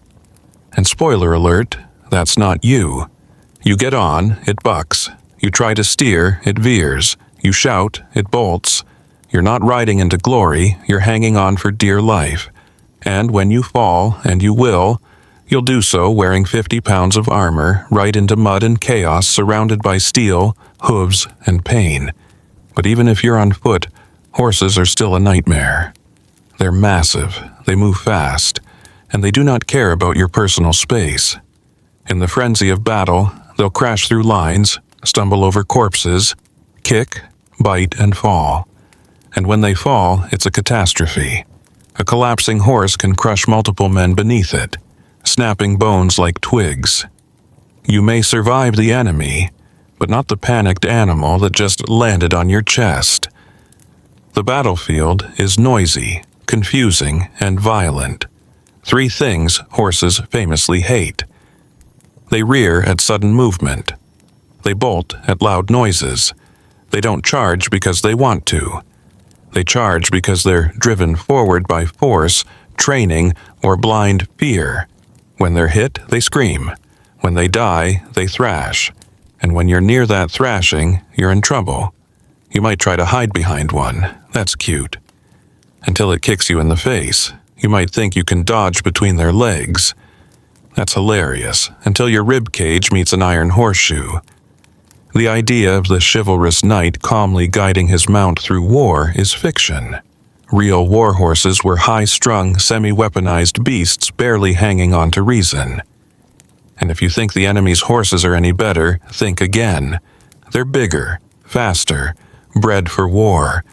And spoiler alert, that's not you. You get on, it bucks. You try to steer, it veers. You shout, it bolts. You're not riding into glory, you're hanging on for dear life. And when you fall, and you will, you'll do so wearing 50 pounds of armor, right into mud and chaos, surrounded by steel, hooves, and pain. But even if you're on foot, horses are still a nightmare. They're massive, they move fast, and they do not care about your personal space. In the frenzy of battle, they'll crash through lines, stumble over corpses, kick, bite, and fall. And when they fall, it's a catastrophe. A collapsing horse can crush multiple men beneath it, snapping bones like twigs. You may survive the enemy, but not the panicked animal that just landed on your chest. The battlefield is noisy, confusing, and violent. 3 things horses famously hate. They rear at sudden movement. They bolt at loud noises. They don't charge because they want to. They charge because they're driven forward by force, training, or blind fear. When they're hit, they scream. When they die, they thrash. And when you're near that thrashing, you're in trouble. You might try to hide behind one. That's cute. Until it kicks you in the face. You might think you can dodge between their legs. That's hilarious, until your rib cage meets an iron horseshoe. The idea of the chivalrous knight calmly guiding his mount through war is fiction. Real war horses were high-strung, semi-weaponized beasts barely hanging on to reason. And if you think the enemy's horses are any better, think again. They're bigger, faster, bred for war,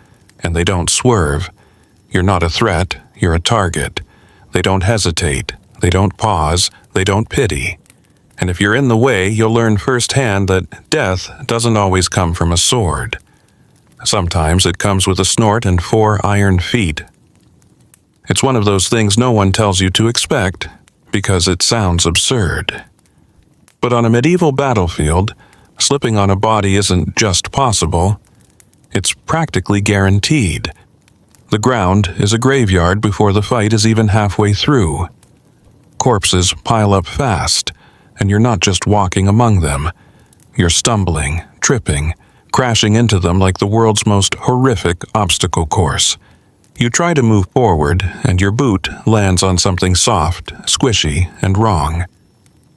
and they don't swerve. You're not a threat, you're a target. They don't hesitate, they don't pause, they don't pity. And if you're in the way, you'll learn firsthand that death doesn't always come from a sword. Sometimes it comes with a snort and 4 iron feet. It's one of those things no one tells you to expect, because it sounds absurd. But on a medieval battlefield, slipping on a body isn't just possible, it's practically guaranteed. The ground is a graveyard before the fight is even halfway through. Corpses pile up fast, and you're not just walking among them. You're stumbling, tripping, crashing into them like the world's most horrific obstacle course. You try to move forward, and your boot lands on something soft, squishy, and wrong.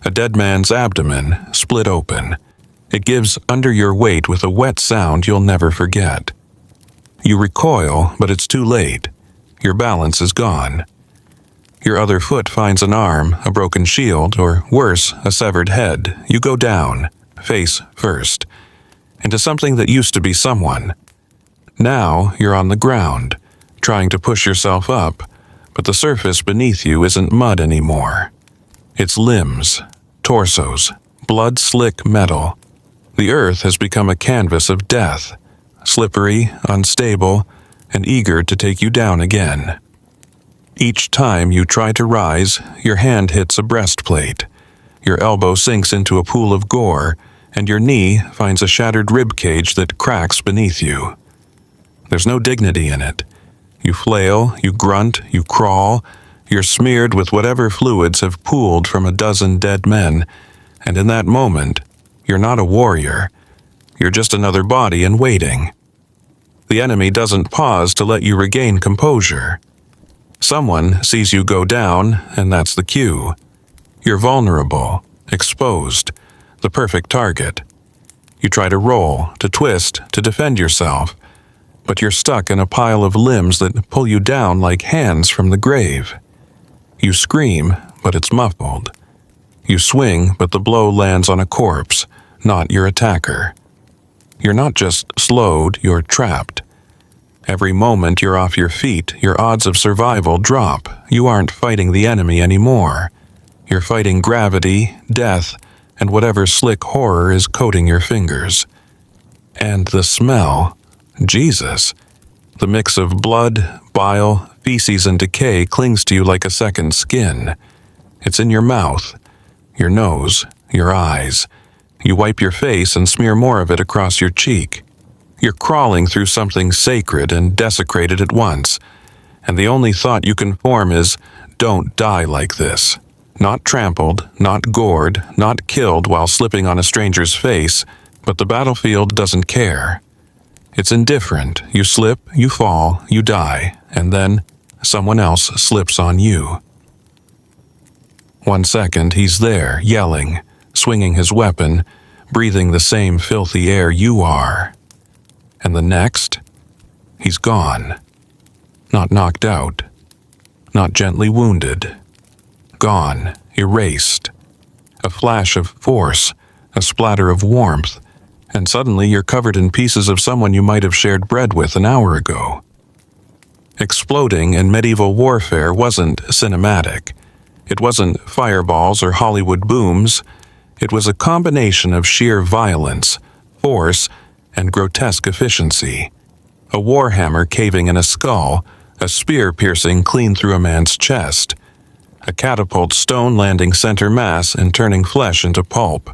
A dead man's abdomen split open. It gives under your weight with a wet sound you'll never forget. You recoil, but it's too late. Your balance is gone. Your other foot finds an arm, a broken shield, or worse, a severed head. You go down, face first, into something that used to be someone. Now you're on the ground, trying to push yourself up, but the surface beneath you isn't mud anymore. It's limbs, torsos, blood-slick metal. The earth has become a canvas of death, slippery, unstable, and eager to take you down again. Each time you try to rise, your hand hits a breastplate. Your elbow sinks into a pool of gore, and your knee finds a shattered rib cage that cracks beneath you. There's no dignity in it. You flail, you grunt, you crawl. You're smeared with whatever fluids have pooled from a dozen dead men, and in that moment, you're not a warrior. You're just another body in waiting. The enemy doesn't pause to let you regain composure. Someone sees you go down, and that's the cue. You're vulnerable, exposed, the perfect target. You try to roll, to twist, to defend yourself, but you're stuck in a pile of limbs that pull you down like hands from the grave. You scream, but it's muffled. You swing, but the blow lands on a corpse, not your attacker. You're not just slowed, you're trapped. Every moment you're off your feet, your odds of survival drop. You aren't fighting the enemy anymore. You're fighting gravity, death, and whatever slick horror is coating your fingers. And the smell, Jesus. The mix of blood, bile, feces, and decay clings to you like a second skin. It's in your mouth, your nose, your eyes. You wipe your face and smear more of it across your cheek. You're crawling through something sacred and desecrated at once, and the only thought you can form is, don't die like this. Not trampled, not gored, not killed while slipping on a stranger's face, but the battlefield doesn't care. It's indifferent. You slip, you fall, you die, and then someone else slips on you. 1 second he's there, yelling, swinging his weapon, breathing the same filthy air you are. And the next, he's gone. Not knocked out. Not gently wounded. Gone, erased. A flash of force, a splatter of warmth, and suddenly you're covered in pieces of someone you might have shared bread with an hour ago. Exploding in medieval warfare wasn't cinematic. It wasn't fireballs or Hollywood booms. It was a combination of sheer violence, force, and grotesque efficiency. A warhammer caving in a skull, a spear piercing clean through a man's chest, a catapult stone landing center mass and turning flesh into pulp.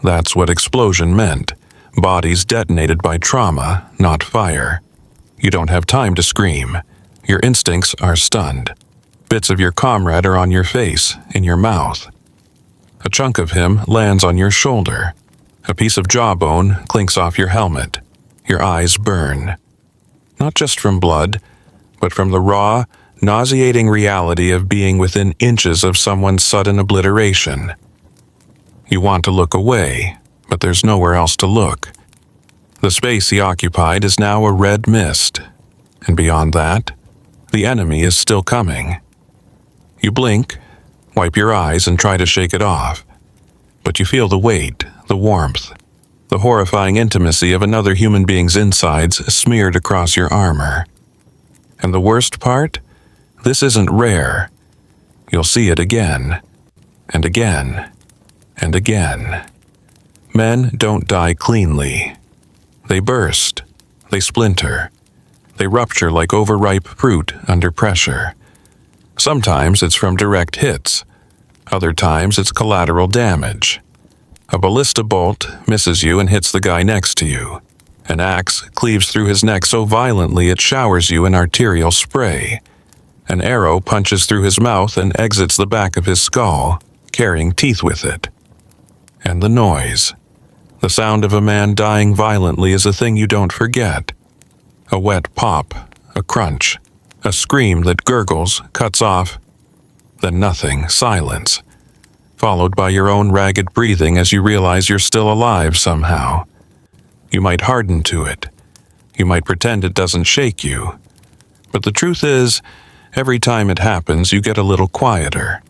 That's what explosion meant. Bodies detonated by trauma, not fire. You don't have time to scream. Your instincts are stunned. Bits of your comrade are on your face, in your mouth. A chunk of him lands on your shoulder. A piece of jawbone clinks off your helmet. Your eyes burn. Not just from blood, but from the raw, nauseating reality of being within inches of someone's sudden obliteration. You want to look away, but there's nowhere else to look. The space he occupied is now a red mist, and beyond that, the enemy is still coming. You blink, wipe your eyes, and try to shake it off, but you feel the weight, the warmth, the horrifying intimacy of another human being's insides smeared across your armor. And the worst part? This isn't rare. You'll see it again, and again, and again. Men don't die cleanly. They burst, they splinter, they rupture like overripe fruit under pressure. Sometimes it's from direct hits. Other times it's collateral damage. A ballista bolt misses you and hits the guy next to you. An axe cleaves through his neck so violently it showers you in arterial spray. An arrow punches through his mouth and exits the back of his skull, carrying teeth with it. And the noise. The sound of a man dying violently is a thing you don't forget. A wet pop, a crunch, a scream that gurgles, cuts off, then nothing, silence, followed by your own ragged breathing as you realize you're still alive somehow. You might harden to it. You might pretend it doesn't shake you. But the truth is, every time it happens, you get a little quieter,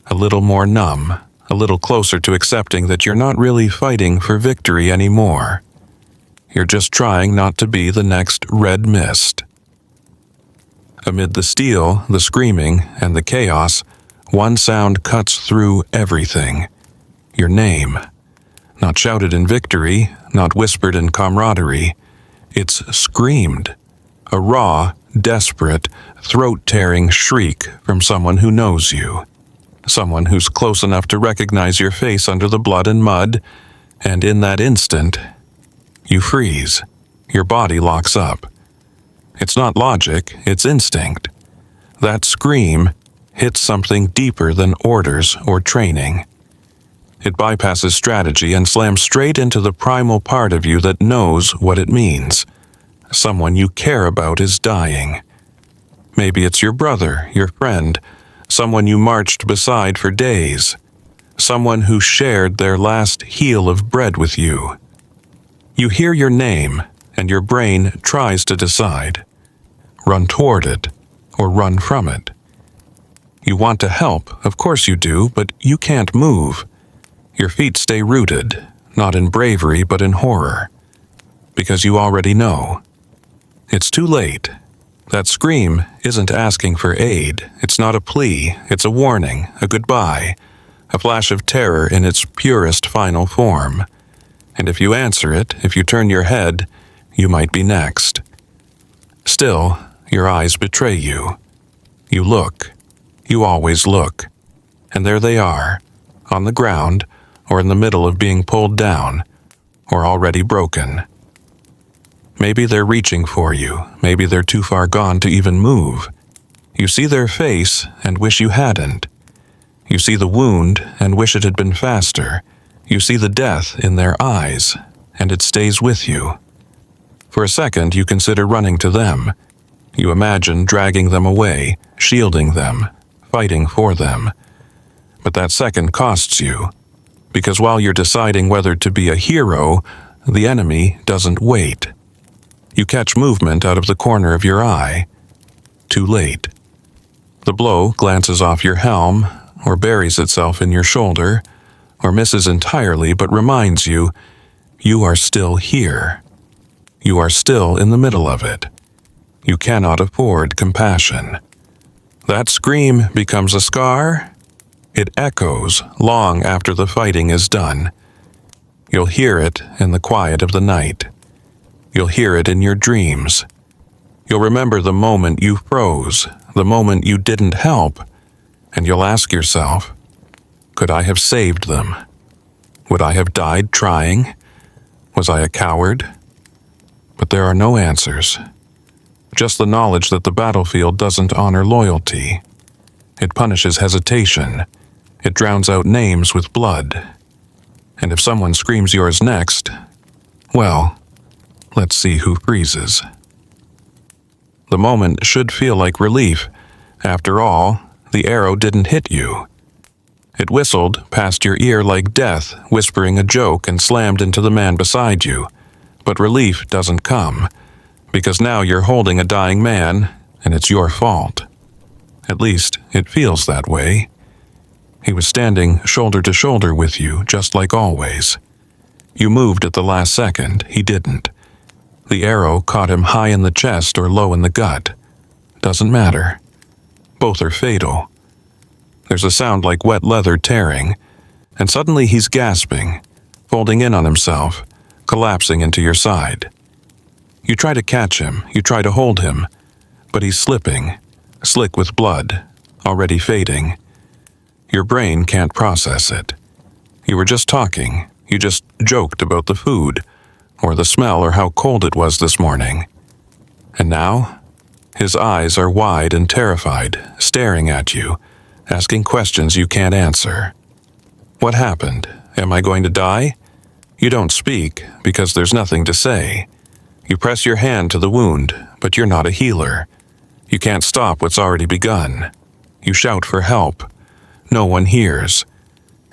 a little more numb, a little closer to accepting that you're not really fighting for victory anymore. You're just trying not to be the next red mist. Amid the steel, the screaming, and the chaos, one sound cuts through everything. Your name. Not shouted in victory, not whispered in camaraderie. It's screamed. A raw, desperate, throat-tearing shriek from someone who knows you. Someone who's close enough to recognize your face under the blood and mud, and in that instant, you freeze. Your body locks up. It's not logic, it's instinct. That scream hits something deeper than orders or training. It bypasses strategy and slams straight into the primal part of you that knows what it means. Someone you care about is dying. Maybe it's your brother, your friend, someone you marched beside for days, someone who shared their last heel of bread with you. You hear your name, and your brain tries to decide. Run toward it, or run from it. You want to help, of course you do, but you can't move. Your feet stay rooted, not in bravery but in horror, because you already know. It's too late. That scream isn't asking for aid. It's not a plea. It's a warning, a goodbye, a flash of terror in its purest final form. And if you answer it, if you turn your head, you might be next. Still, your eyes betray you. You look. You always look. And there they are, on the ground, or in the middle of being pulled down, or already broken. Maybe they're reaching for you. Maybe they're too far gone to even move. You see their face and wish you hadn't. You see the wound and wish it had been faster. You see the death in their eyes, and it stays with you. For a second, you consider running to them. You imagine dragging them away, shielding them, fighting for them. But that second costs you, because while you're deciding whether to be a hero, the enemy doesn't wait. You catch movement out of the corner of your eye. Too late. The blow glances off your helm, or buries itself in your shoulder, or misses entirely but reminds you, you are still here. You are still in the middle of it. You cannot afford compassion. That scream becomes a scar. It echoes long after the fighting is done. You'll hear it in the quiet of the night. You'll hear it in your dreams. You'll remember the moment you froze, the moment you didn't help, and you'll ask yourself, could I have saved them? Would I have died trying? Was I a coward? But there are no answers. Just the knowledge that the battlefield doesn't honor loyalty. It punishes hesitation. It drowns out names with blood. And if someone screams yours next, well, let's see who freezes. The moment should feel like relief. After all, the arrow didn't hit you. It whistled past your ear like death, whispering a joke, and slammed into the man beside you. But relief doesn't come, because now you're holding a dying man, and it's your fault. At least, it feels that way. He was standing shoulder to shoulder with you, just like always. You moved at the last second, he didn't. The arrow caught him high in the chest or low in the gut. Doesn't matter. Both are fatal. There's a sound like wet leather tearing, and suddenly he's gasping, folding in on himself, collapsing into your side. You try to catch him, you try to hold him, but he's slipping, slick with blood, already fading. Your brain can't process it. You were just talking, you just joked about the food, or the smell, or how cold it was this morning. And now, his eyes are wide and terrified, staring at you, asking questions you can't answer. What happened? Am I going to die? You don't speak, because there's nothing to say. You press your hand to the wound, but you're not a healer. You can't stop what's already begun. You shout for help. No one hears.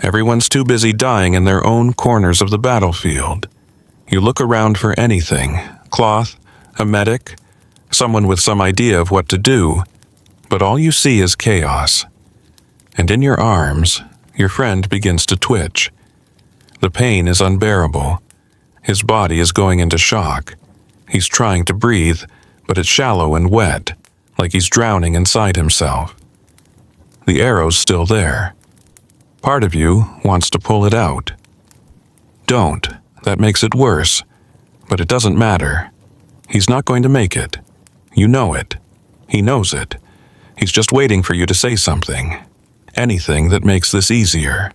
Everyone's too busy dying in their own corners of the battlefield. You look around for anything, cloth, a medic, someone with some idea of what to do, but all you see is chaos. And in your arms, your friend begins to twitch. The pain is unbearable. His body is going into shock. He's trying to breathe, but it's shallow and wet, like he's drowning inside himself. The arrow's still there. Part of you wants to pull it out. Don't. That makes it worse. But it doesn't matter. He's not going to make it. You know it. He knows it. He's just waiting for you to say something. Anything that makes this easier.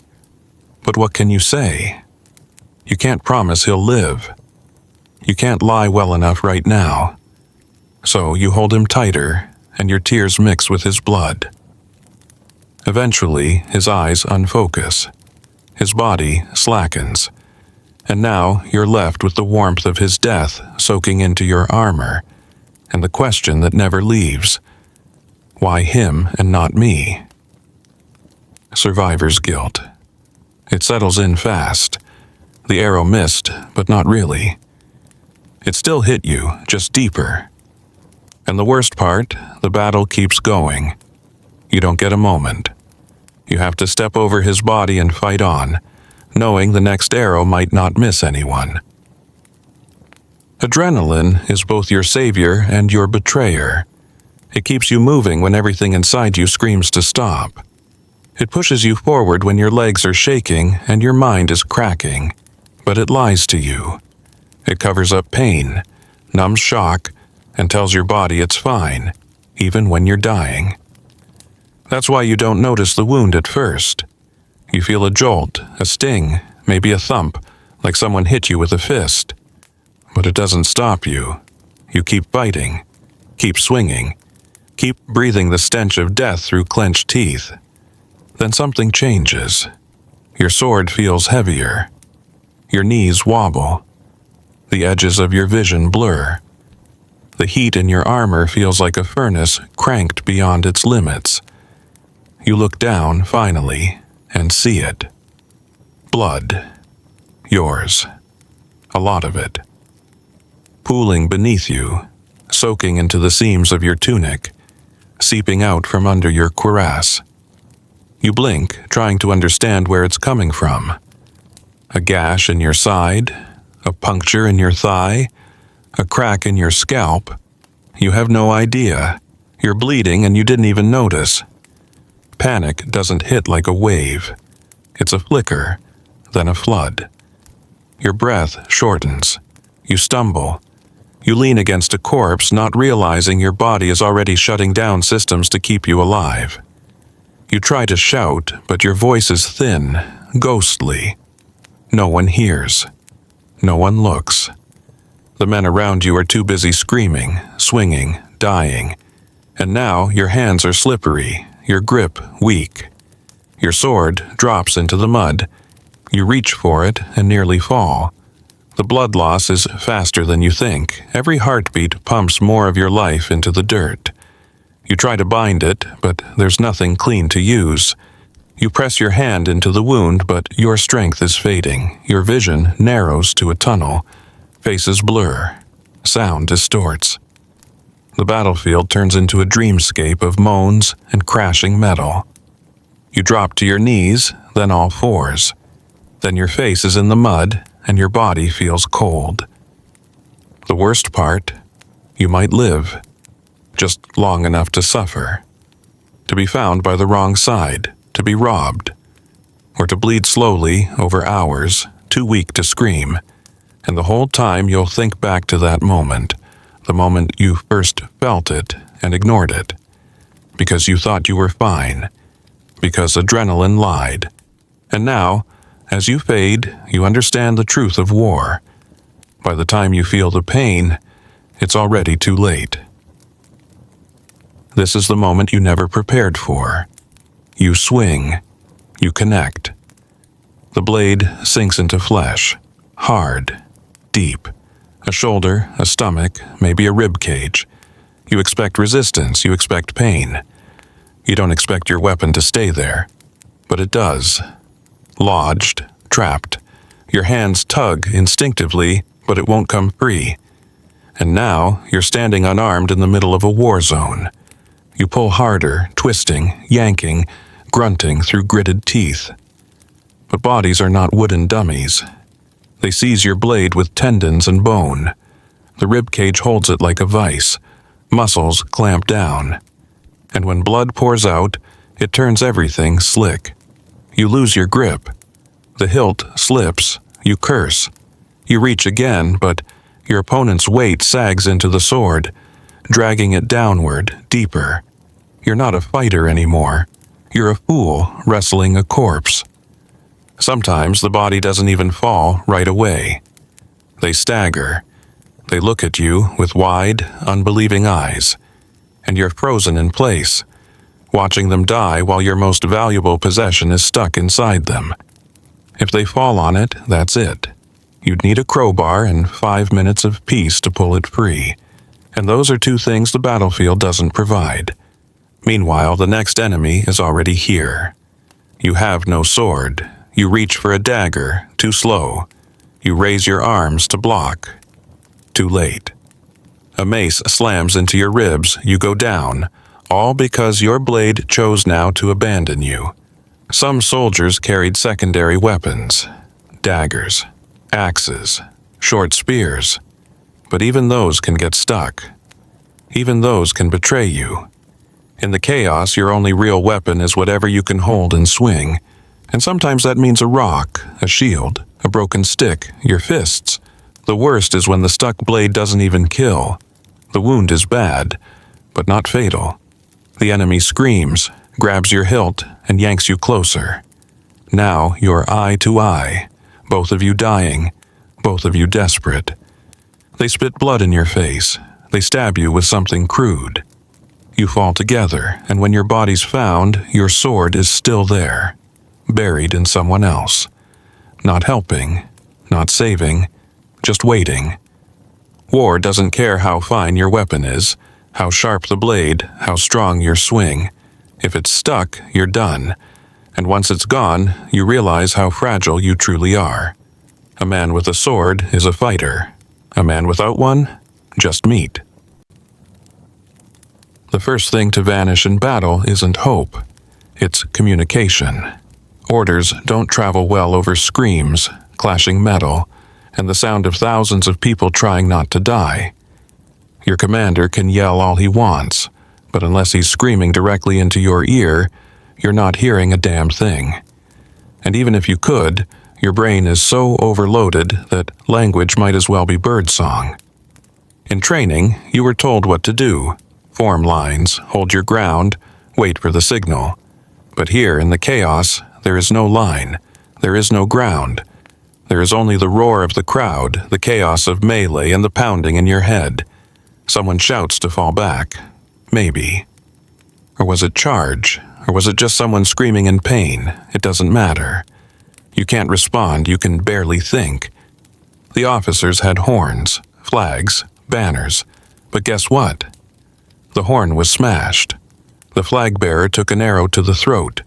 But what can you say? You can't promise he'll live. You can't lie well enough right now. So you hold him tighter, and your tears mix with his blood. Eventually, his eyes unfocus. His body slackens. And now you're left with the warmth of his death soaking into your armor, and the question that never leaves. Why him and not me? Survivor's guilt. It settles in fast. The arrow missed, but not really. It still hit you, just deeper. And the worst part, the battle keeps going. You don't get a moment. You have to step over his body and fight on, knowing the next arrow might not miss anyone. Adrenaline is both your savior and your betrayer. It keeps you moving when everything inside you screams to stop. It pushes you forward when your legs are shaking and your mind is cracking, but it lies to you. It covers up pain, numbs shock, and tells your body it's fine, even when you're dying. That's why you don't notice the wound at first. You feel a jolt, a sting, maybe a thump, like someone hit you with a fist. But it doesn't stop you. You keep fighting, keep swinging, keep breathing the stench of death through clenched teeth. Then something changes. Your sword feels heavier. Your knees wobble. The edges of your vision blur. The heat in your armor feels like a furnace cranked beyond its limits. You look down, finally, and see it. Blood. Yours. A lot of it. Pooling beneath you, soaking into the seams of your tunic, seeping out from under your cuirass. You blink, trying to understand where it's coming from. A gash in your side, a puncture in your thigh, a crack in your scalp. You have no idea. You're bleeding and you didn't even notice. Panic doesn't hit like a wave. It's a flicker, then a flood. Your breath shortens. You stumble. You lean against a corpse, not realizing your body is already shutting down systems to keep you alive. You try to shout, but your voice is thin, ghostly. No one hears. No one looks. The men around you are too busy screaming, swinging, dying. And now your hands are slippery, your grip weak. Your sword drops into the mud. You reach for it and nearly fall. The blood loss is faster than you think. Every heartbeat pumps more of your life into the dirt. You try to bind it, but there's nothing clean to use. You press your hand into the wound, but your strength is fading. Your vision narrows to a tunnel. Faces blur. Sound distorts. The battlefield turns into a dreamscape of moans and crashing metal. You drop to your knees, then all fours. Then your face is in the mud and your body feels cold. The worst part, you might live, just long enough to suffer. To be found by the wrong side, to be robbed, or to bleed slowly over hours, too weak to scream. And the whole time you'll think back to that moment, the moment you first felt it and ignored it, because you thought you were fine, because adrenaline lied. And now, as you fade, you understand the truth of war. By the time you feel the pain, it's already too late. This is the moment you never prepared for. You swing. You connect. The blade sinks into flesh, hard, deep. A shoulder, a stomach, maybe a rib cage. You expect resistance, you expect pain. You don't expect your weapon to stay there, but it does. Lodged, trapped. Your hands tug instinctively, but it won't come free. And now you're standing unarmed in the middle of a war zone. You pull harder, twisting, yanking, grunting through gritted teeth. But bodies are not wooden dummies. They seize your blade with tendons and bone. The rib cage holds it like a vice. Muscles clamp down. And when blood pours out, it turns everything slick. You lose your grip. The hilt slips. You curse. You reach again, but your opponent's weight sags into the sword, dragging it downward, deeper. You're not a fighter anymore. You're a fool wrestling a corpse. Sometimes the body doesn't even fall right away. They stagger. They look at you with wide, unbelieving eyes, and you're frozen in place, watching them die while your most valuable possession is stuck inside them. If they fall on it, that's it. You'd need a crowbar and 5 minutes of peace to pull it free, and those are two things the battlefield doesn't provide. Meanwhile, the next enemy is already here. You have no sword. You reach for a dagger, too slow. You raise your arms to block. Too late. A mace slams into your ribs, you go down, all because your blade chose now to abandon you. Some soldiers carried secondary weapons, daggers, axes, short spears, but even those can get stuck. Even those can betray you. In the chaos, your only real weapon is whatever you can hold and swing, and sometimes that means a rock, a shield, a broken stick, your fists. The worst is when the stuck blade doesn't even kill. The wound is bad, but not fatal. The enemy screams, grabs your hilt, and yanks you closer. Now you're eye to eye, both of you dying, both of you desperate. They spit blood in your face. They stab you with something crude. You fall together, and when your body's found, your sword is still there, buried in someone else. Not helping, not saving, just waiting. War doesn't care how fine your weapon is, how sharp the blade, how strong your swing. If it's stuck, you're done. And once it's gone, you realize how fragile you truly are. A man with a sword is a fighter. A man without one, just meat. The first thing to vanish in battle isn't hope. It's communication. Orders don't travel well over screams, clashing metal, and the sound of thousands of people trying not to die. Your commander can yell all he wants, but unless he's screaming directly into your ear, you're not hearing a damn thing. And even if you could, your brain is so overloaded that language might as well be birdsong. In training, you were told what to do. Form lines, hold your ground, wait for the signal. But here in the chaos, there is no line, there is no ground. There is only the roar of the crowd, the chaos of melee, and the pounding in your head. Someone shouts to fall back. Maybe. Or was it charge? Or was it just someone screaming in pain? It doesn't matter. You can't respond, you can barely think. The officers had horns, flags, banners. But guess what? The horn was smashed. The flag bearer took an arrow to the throat.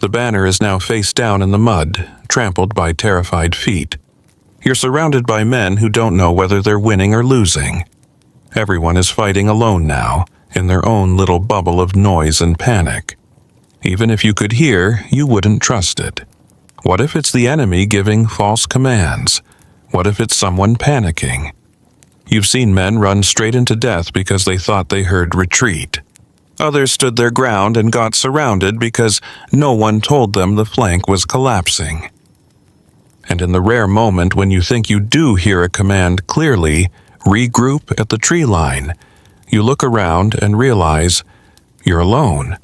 The banner is now face down in the mud, trampled by terrified feet. You're surrounded by men who don't know whether they're winning or losing. Everyone is fighting alone now, in their own little bubble of noise and panic. Even if you could hear, you wouldn't trust it. What if it's the enemy giving false commands? What if it's someone panicking? You've seen men run straight into death because they thought they heard retreat. Others stood their ground and got surrounded because no one told them the flank was collapsing. And in the rare moment when you think you do hear a command clearly, regroup at the tree line, you look around and realize you're alone.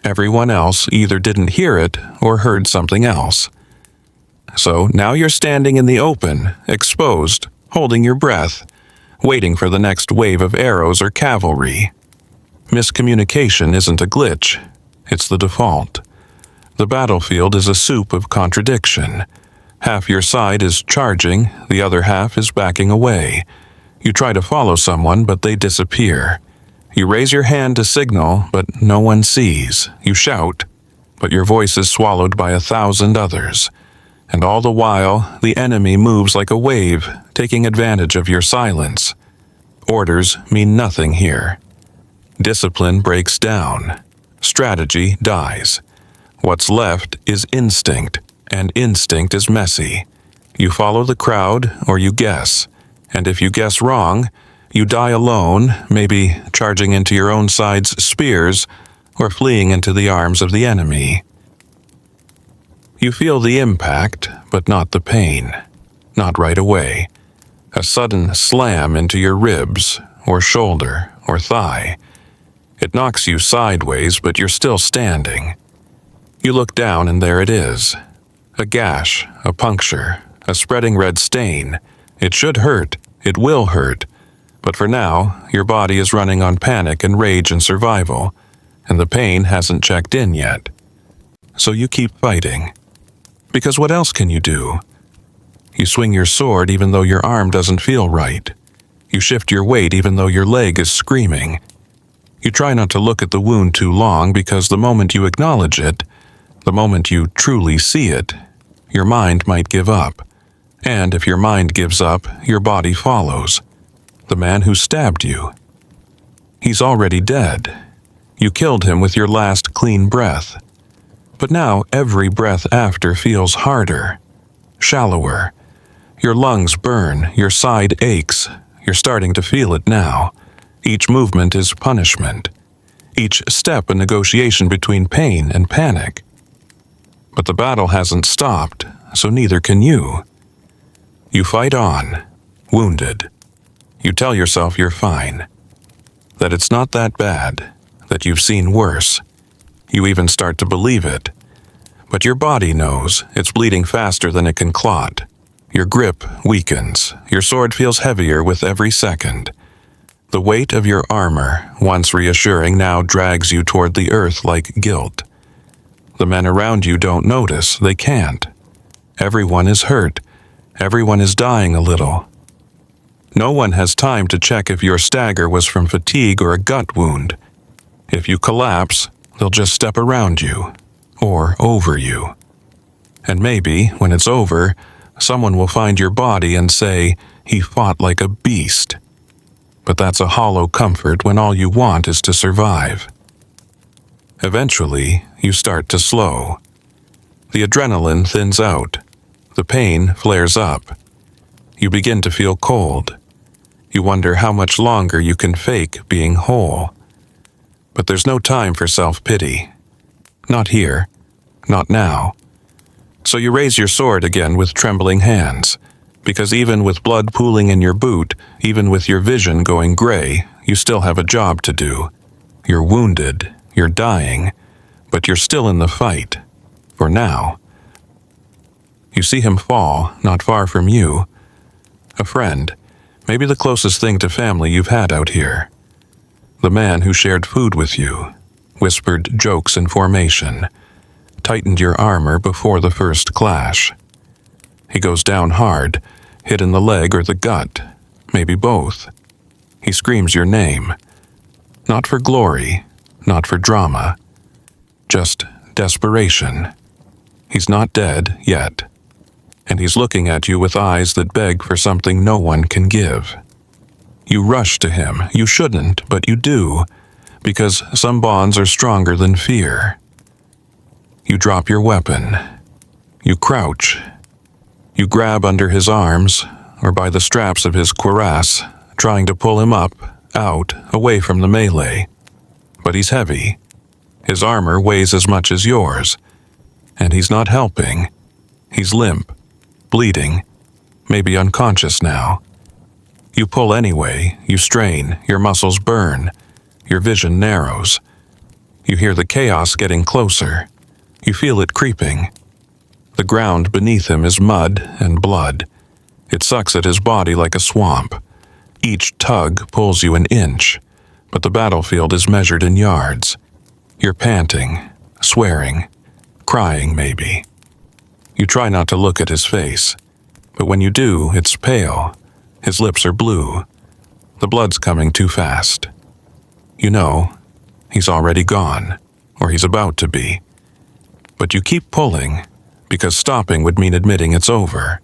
Everyone else either didn't hear it or heard something else. So now you're standing in the open, exposed, holding your breath, waiting for the next wave of arrows or cavalry. Miscommunication isn't a glitch, it's the default. The battlefield is a soup of contradiction. Half your side is charging, the other half is backing away. You try to follow someone, but they disappear. You raise your hand to signal, but no one sees. You shout, but your voice is swallowed by 1,000 others. And all the while, the enemy moves like a wave, taking advantage of your silence. Orders mean nothing here. Discipline breaks down. Strategy dies. What's left is instinct, and instinct is messy. You follow the crowd or you guess, and if you guess wrong, you die alone, maybe charging into your own side's spears or fleeing into the arms of the enemy. You feel the impact, but not the pain. Not right away. A sudden slam into your ribs, or shoulder, or thigh. It knocks you sideways, but you're still standing. You look down and there it is. A gash, a puncture, a spreading red stain. It should hurt. It will hurt. But for now, your body is running on panic and rage and survival, and the pain hasn't checked in yet. So you keep fighting. Because what else can you do? You swing your sword even though your arm doesn't feel right. You shift your weight even though your leg is screaming. You try not to look at the wound too long because the moment you acknowledge it, the moment you truly see it, your mind might give up. And if your mind gives up, your body follows. The man who stabbed you. He's already dead. You killed him with your last clean breath. But now every breath after feels harder, shallower. Your lungs burn, your side aches. You're starting to feel it now. Each movement is punishment. Each step a negotiation between pain and panic. But the battle hasn't stopped, so neither can you. You fight on, wounded. You tell yourself you're fine, that it's not that bad, that you've seen worse. You even start to believe it. But your body knows it's bleeding faster than it can clot. Your grip weakens. Your sword feels heavier with every second. The weight of your armor, once reassuring, now drags you toward the earth like guilt. The men around you don't notice. They can't. Everyone is hurt. Everyone is dying a little. No one has time to check if your stagger was from fatigue or a gut wound. If you collapse, they'll just step around you, or over you. And maybe, when it's over, someone will find your body and say, he fought like a beast. But that's a hollow comfort when all you want is to survive. Eventually, you start to slow. The adrenaline thins out. The pain flares up. You begin to feel cold. You wonder how much longer you can fake being whole. But there's no time for self-pity. Not here. Not now. So you raise your sword again with trembling hands, because even with blood pooling in your boot, even with your vision going gray, you still have a job to do. You're wounded, you're dying, but you're still in the fight. For now. You see him fall, not far from you. A friend. Maybe the closest thing to family you've had out here. The man who shared food with you, whispered jokes in formation, tightened your armor before the first clash. He goes down hard, hit in the leg or the gut, maybe both. He screams your name. Not for glory, not for drama. Just desperation. He's not dead yet. and he's looking at you with eyes that beg for something no one can give. You rush to him. You shouldn't, but you do, because some bonds are stronger than fear. You drop your weapon. You crouch. You grab under his arms, or by the straps of his cuirass, trying to pull him up, out, away from the melee. But he's heavy. His armor weighs as much as yours, and he's not helping. He's limp, bleeding, maybe unconscious now. You pull anyway, you strain, your muscles burn, your vision narrows. You hear the chaos getting closer. You feel it creeping. The ground beneath him is mud and blood. It sucks at his body like a swamp. Each tug pulls you an inch, but the battlefield is measured in yards. You're panting, swearing, crying maybe. You try not to look at his face, but when you do, it's pale. His lips are blue. The blood's coming too fast. You know, he's already gone, or he's about to be. But you keep pulling, because stopping would mean admitting it's over.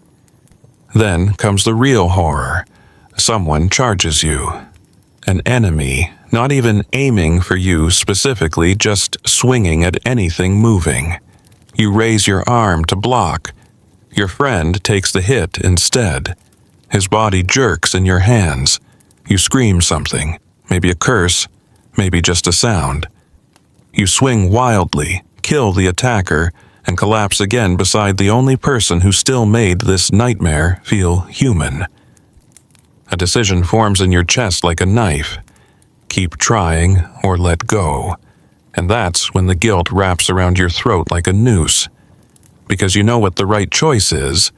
Then comes the real horror. Someone charges you. An enemy, not even aiming for you specifically, just swinging at anything moving. You raise your arm to block. Your friend takes the hit instead. His body jerks in your hands. You scream something, maybe a curse, maybe just a sound. You swing wildly, kill the attacker, and collapse again beside the only person who still made this nightmare feel human. A decision forms in your chest like a knife. Keep trying or let go. And that's when the guilt wraps around your throat like a noose. Because you know what the right choice is.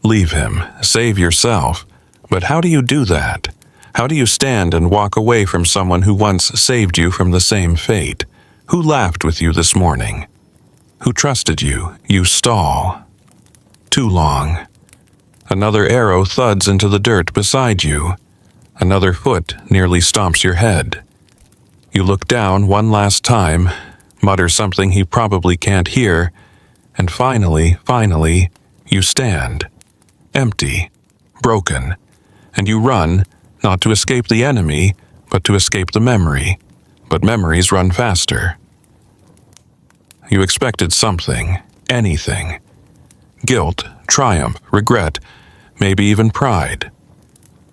Leave him, save yourself. But how do you do that? How do you stand and walk away from someone who once saved you from the same fate? Who laughed with you this morning? Who trusted you? You stall. Too long. Another arrow thuds into the dirt beside you. Another foot nearly stomps your head. You look down one last time, mutter something he probably can't hear, and finally, you stand. Empty, broken, and you run, not to escape the enemy, but to escape the memory. But memories run faster. You expected something, anything. Guilt, triumph, regret, maybe even pride.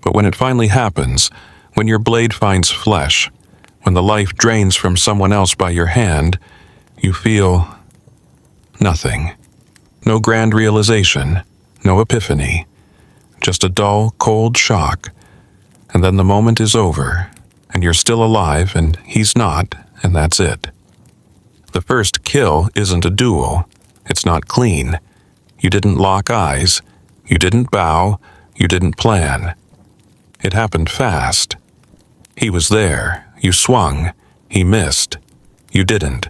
But when it finally happens, when your blade finds flesh, when the life drains from someone else by your hand, you feel nothing. No grand realization, no epiphany. Just a dull, cold shock. And then the moment is over, and you're still alive, and he's not, and that's it. The first kill isn't a duel. It's not clean. You didn't lock eyes. You didn't bow. You didn't plan. It happened fast. He was there. You swung. He missed. You didn't.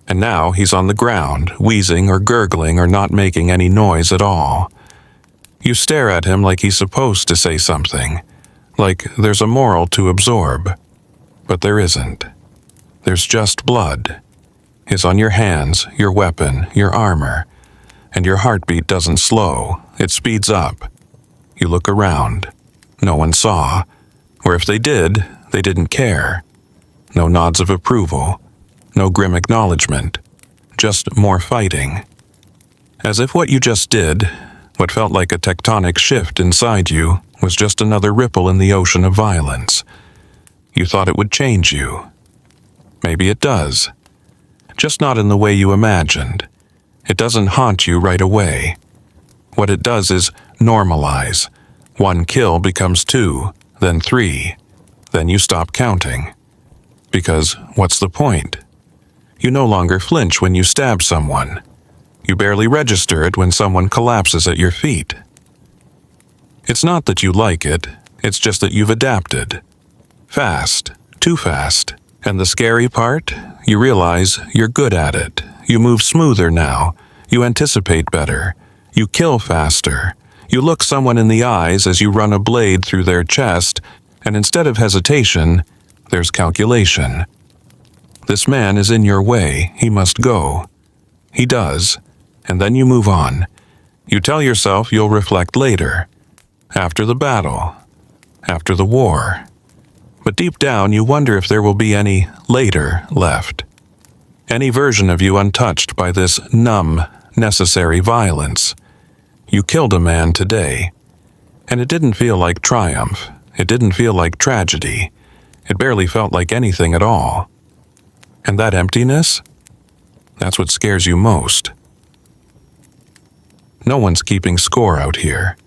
And now he's on the ground, wheezing or gurgling or not making any noise at all. You stare at him like he's supposed to say something, like there's a moral to absorb. But there isn't. There's just blood. It's on your hands, your weapon, your armor, and your heartbeat doesn't slow, it speeds up. You look around. No one saw, or if they did, they didn't care. No nods of approval, no grim acknowledgement, just more fighting. As if what you just did, what felt like a tectonic shift inside you, was just another ripple in the ocean of violence. You thought it would change you. Maybe it does. Just not in the way you imagined. It doesn't haunt you right away. What it does is normalize. One kill becomes 2, then 3. Then you stop counting. Because what's the point? You no longer flinch when you stab someone. You barely register it when someone collapses at your feet. It's not that you like it, it's just that you've adapted. Fast, too fast. And the scary part? You realize you're good at it. You move smoother now. You anticipate better. You kill faster. You look someone in the eyes as you run a blade through their chest, and instead of hesitation, there's calculation. This man is in your way. He must go. He does. And then you move on. You tell yourself you'll reflect later, after the battle, after the war. But deep down, you wonder if there will be any later left. Any version of you untouched by this numb, necessary violence. You killed a man today, and it didn't feel like triumph. It didn't feel like tragedy. It barely felt like anything at all. And that emptiness? That's what scares you most. No one's keeping score out here.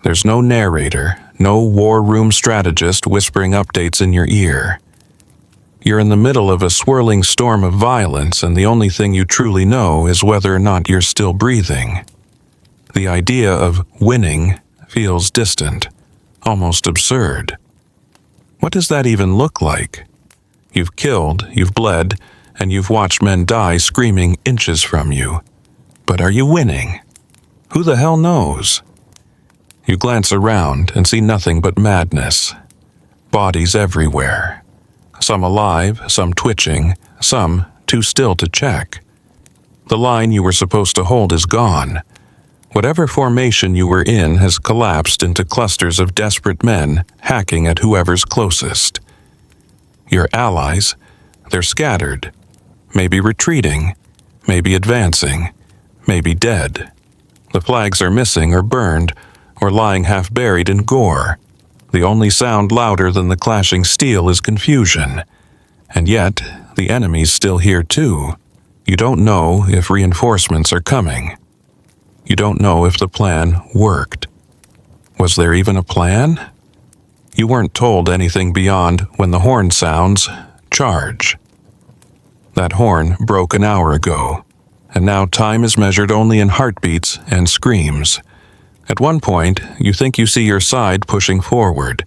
There's no narrator, no war room strategist whispering updates in your ear. You're in the middle of a swirling storm of violence, and the only thing you truly know is whether or not you're still breathing. The idea of winning feels distant, almost absurd. What does that even look like? You've killed, you've bled, and you've watched men die screaming inches from you. But are you winning? Who the hell knows? You glance around and see nothing but madness. Bodies everywhere. Some alive, some twitching, some too still to check. The line you were supposed to hold is gone. Whatever formation you were in has collapsed into clusters of desperate men hacking at whoever's closest. Your allies, they're scattered, maybe retreating, maybe advancing, maybe dead. The flags are missing or burned, or lying half buried in gore. The only sound louder than the clashing steel is confusion. And yet, the enemy's still here too. You don't know if reinforcements are coming. You don't know if the plan worked. Was there even a plan? You weren't told anything beyond when the horn sounds, charge. That horn broke an hour ago, and now time is measured only in heartbeats and screams. At one point, you think you see your side pushing forward.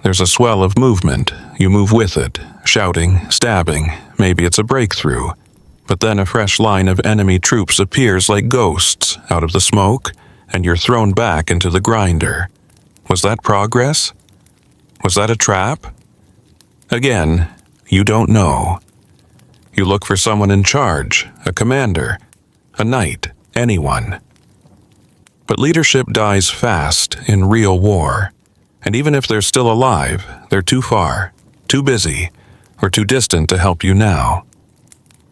There's a swell of movement. You move with it, shouting, stabbing. Maybe it's a breakthrough. But then a fresh line of enemy troops appears like ghosts out of the smoke, and you're thrown back into the grinder. Was that progress? Was that a trap? Again, you don't know. You look for someone in charge, a commander, a knight, anyone. But leadership dies fast in real war, and even if they're still alive, they're too far, too busy, or too distant to help you now.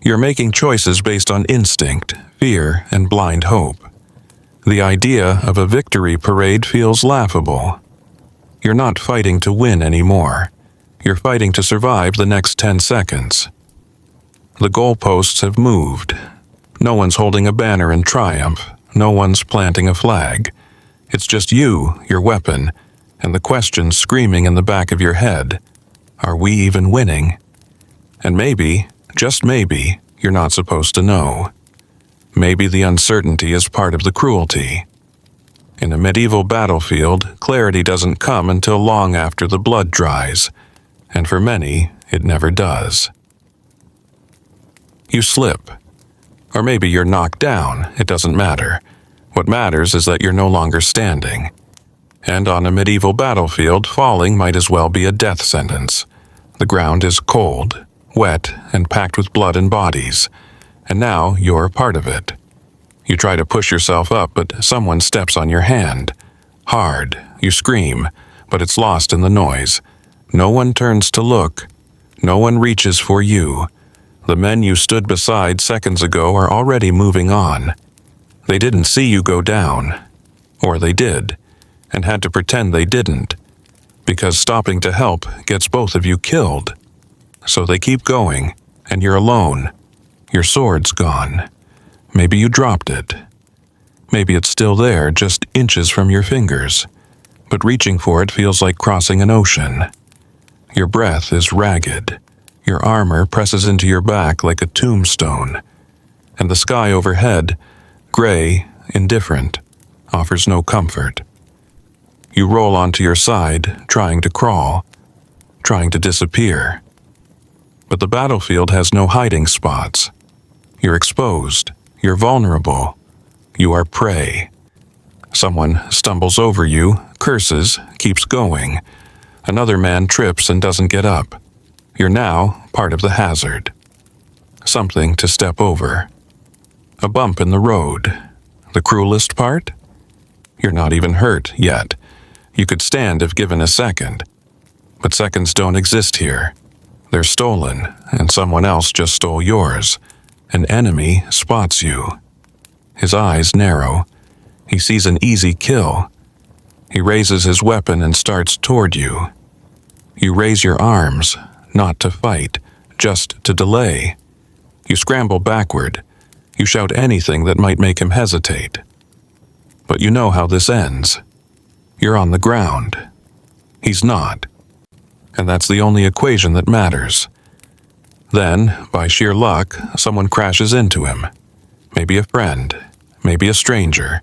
You're making choices based on instinct, fear, and blind hope. The idea of a victory parade feels laughable. You're not fighting to win anymore. You're fighting to survive the next 10 seconds. The goalposts have moved. No one's holding a banner in triumph. No one's planting a flag. It's just you, your weapon, and the question screaming in the back of your head. Are we even winning? And maybe, just maybe, you're not supposed to know. Maybe the uncertainty is part of the cruelty. In a medieval battlefield, clarity doesn't come until long after the blood dries, and for many, it never does. You slip. Or maybe you're knocked down, it doesn't matter. What matters is that you're no longer standing. And on a medieval battlefield, falling might as well be a death sentence. The ground is cold, wet, and packed with blood and bodies. And now you're a part of it. You try to push yourself up, but someone steps on your hand. Hard, you scream, but it's lost in the noise. No one turns to look. No one reaches for you. The men you stood beside seconds ago are already moving on. They didn't see you go down. Or they did, and had to pretend they didn't. Because stopping to help gets both of you killed. So they keep going, and you're alone. Your sword's gone. Maybe you dropped it. Maybe it's still there, just inches from your fingers. But reaching for it feels like crossing an ocean. Your breath is ragged. Your armor presses into your back like a tombstone. And the sky overhead, gray, indifferent, offers no comfort. You roll onto your side, trying to crawl, trying to disappear. But the battlefield has no hiding spots. You're exposed. You're vulnerable. You are prey. Someone stumbles over you, curses, keeps going. Another man trips and doesn't get up. You're now part of the hazard. Something to step over. A bump in the road. The cruelest part? You're not even hurt yet. You could stand if given a second. But seconds don't exist here. They're stolen, and someone else just stole yours. An enemy spots you. His eyes narrow. He sees an easy kill. He raises his weapon and starts toward you. You raise your arms, not to fight, just to delay. You scramble backward. You shout anything that might make him hesitate. But you know how this ends. You're on the ground. He's not. And that's the only equation that matters. Then, by sheer luck, someone crashes into him. Maybe a friend, maybe a stranger.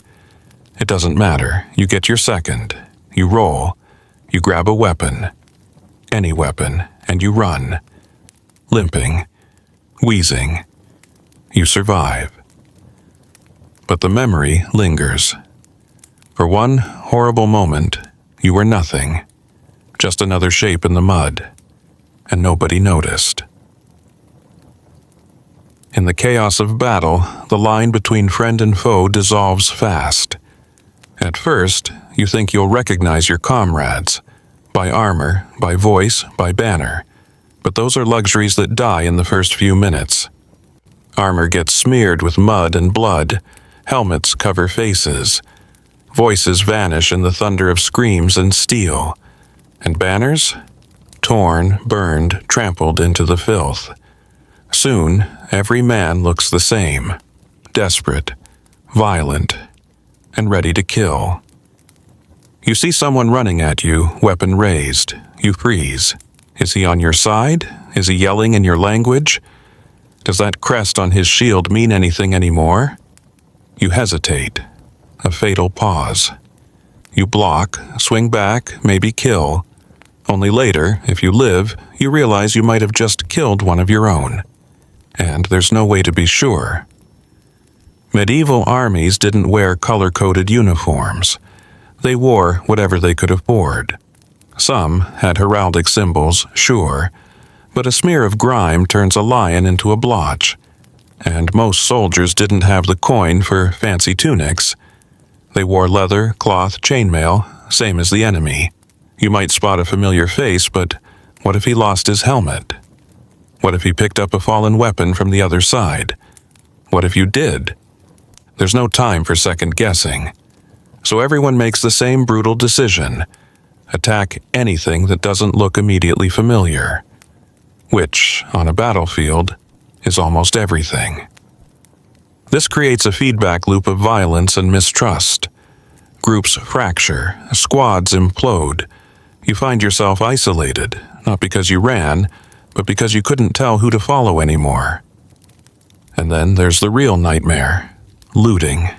It doesn't matter. You get your second. You roll. You grab a weapon. Any weapon, and you run. Limping. Wheezing. You survive. But the memory lingers. For one horrible moment, you were nothing. Just another shape in the mud. And nobody noticed. In the chaos of battle, the line between friend and foe dissolves fast. At first, you think you'll recognize your comrades. By armor, by voice, by banner. But those are luxuries that die in the first few minutes. Armor gets smeared with mud and blood. Helmets cover faces. Voices vanish in the thunder of screams and steel. And banners? Torn, burned, trampled into the filth. Soon, every man looks the same. Desperate, violent, and ready to kill. You see someone running at you, weapon raised. You freeze. Is he on your side? Is he yelling in your language? Does that crest on his shield mean anything anymore? You hesitate. A fatal pause. You block, swing back, maybe kill. Only later, if you live, you realize you might have just killed one of your own. And there's no way to be sure. Medieval armies didn't wear color-coded uniforms. They wore whatever they could afford. Some had heraldic symbols, sure, but a smear of grime turns a lion into a blotch. And most soldiers didn't have the coin for fancy tunics. They wore leather, cloth, chainmail, same as the enemy. You might spot a familiar face, but what if he lost his helmet? What if he picked up a fallen weapon from the other side? What if you did? There's no time for second guessing. So everyone makes the same brutal decision. Attack anything that doesn't look immediately familiar. Which, on a battlefield, is almost everything. This creates a feedback loop of violence and mistrust. Groups fracture, squads implode. You find yourself isolated, not because you ran, but because you couldn't tell who to follow anymore. And then there's the real nightmare, looting.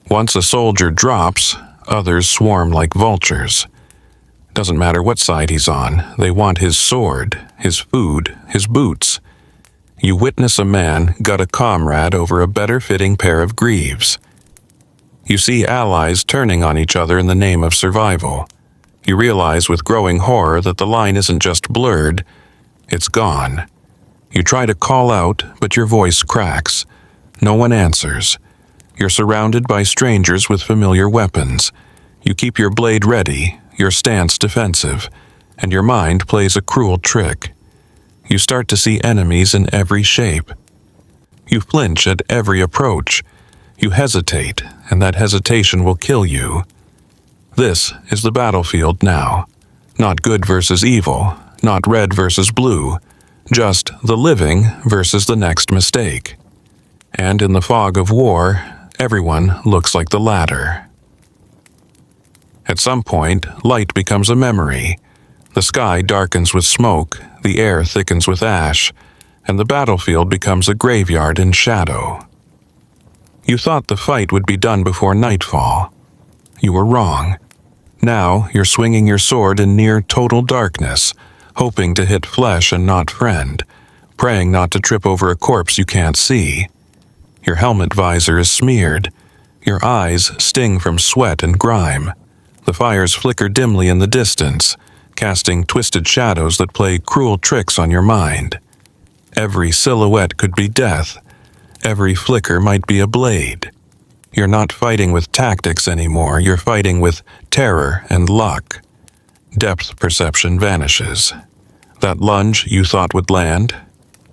Once a soldier drops, others swarm like vultures. Doesn't matter what side he's on, they want his sword, his food, his boots. You witness a man gut a comrade over a better-fitting pair of greaves. You see allies turning on each other in the name of survival. You realize with growing horror that the line isn't just blurred, it's gone. You try to call out, but your voice cracks. No one answers. You're surrounded by strangers with familiar weapons. You keep your blade ready, your stance defensive, and your mind plays a cruel trick. You start to see enemies in every shape. You flinch at every approach. You hesitate, and that hesitation will kill you. This is the battlefield now. Not good versus evil, not red versus blue, just the living versus the next mistake. And in the fog of war, everyone looks like the latter. At some point, light becomes a memory. The sky darkens with smoke, the air thickens with ash, and the battlefield becomes a graveyard in shadow. You thought the fight would be done before nightfall. You were wrong. Now you're swinging your sword in near total darkness, hoping to hit flesh and not friend, praying not to trip over a corpse you can't see. Your helmet visor is smeared. Your eyes sting from sweat and grime. The fires flicker dimly in the distance, casting twisted shadows that play cruel tricks on your mind. Every silhouette could be death. Every flicker might be a blade. You're not fighting with tactics anymore, you're fighting with terror and luck. Depth perception vanishes. That lunge you thought would land,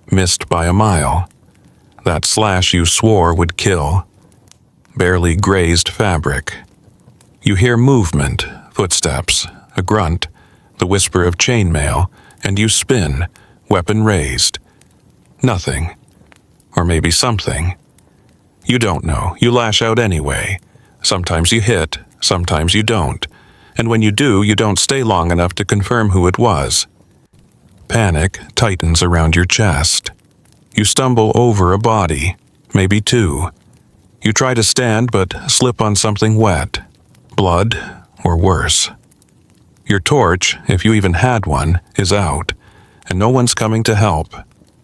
missed by a mile. That slash you swore would kill, barely grazed fabric. You hear movement, footsteps, a grunt, the whisper of chainmail, and you spin, weapon raised. Nothing. Or maybe something. You don't know. You lash out anyway. Sometimes you hit, sometimes you don't. And when you do, you don't stay long enough to confirm who it was. Panic tightens around your chest. You stumble over a body, maybe two. You try to stand but slip on something wet. Blood, or worse. Your torch, if you even had one, is out, and no one's coming to help.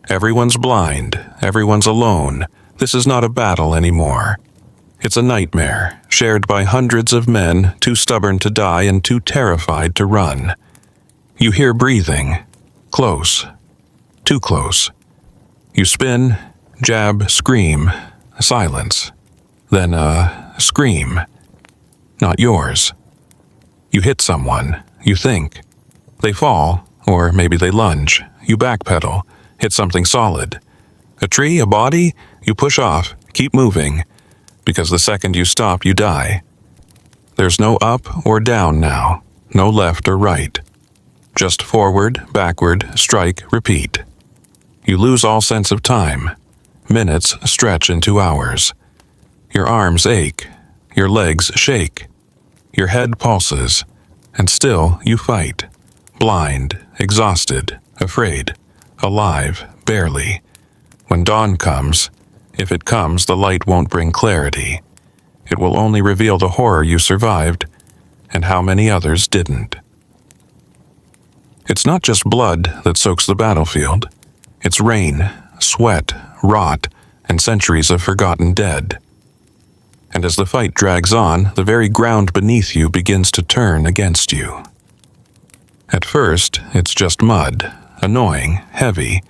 Everyone's blind, everyone's alone. This is not a battle anymore. It's a nightmare, shared by hundreds of men too stubborn to die and too terrified to run. You hear breathing. Close. Too close. You spin, jab, scream. Silence. Then scream. Not yours. You hit someone. You think. They fall, or maybe they lunge. You backpedal. Hit something solid. A tree, a body? You push off. Keep moving. Because the second you stop, you die. There's no up or down now. No left or right. Just forward, backward, strike, repeat. You lose all sense of time. Minutes stretch into hours. Your arms ache. Your legs shake. Your head pulses. And still you fight. Blind, exhausted, afraid, alive, barely. When dawn comes, if it comes, the light won't bring clarity. It will only reveal the horror you survived and how many others didn't. It's not just blood that soaks the battlefield. It's rain, sweat, rot, and centuries of forgotten dead. And as the fight drags on, the very ground beneath you begins to turn against you. At first, it's just mud, annoying, heavy,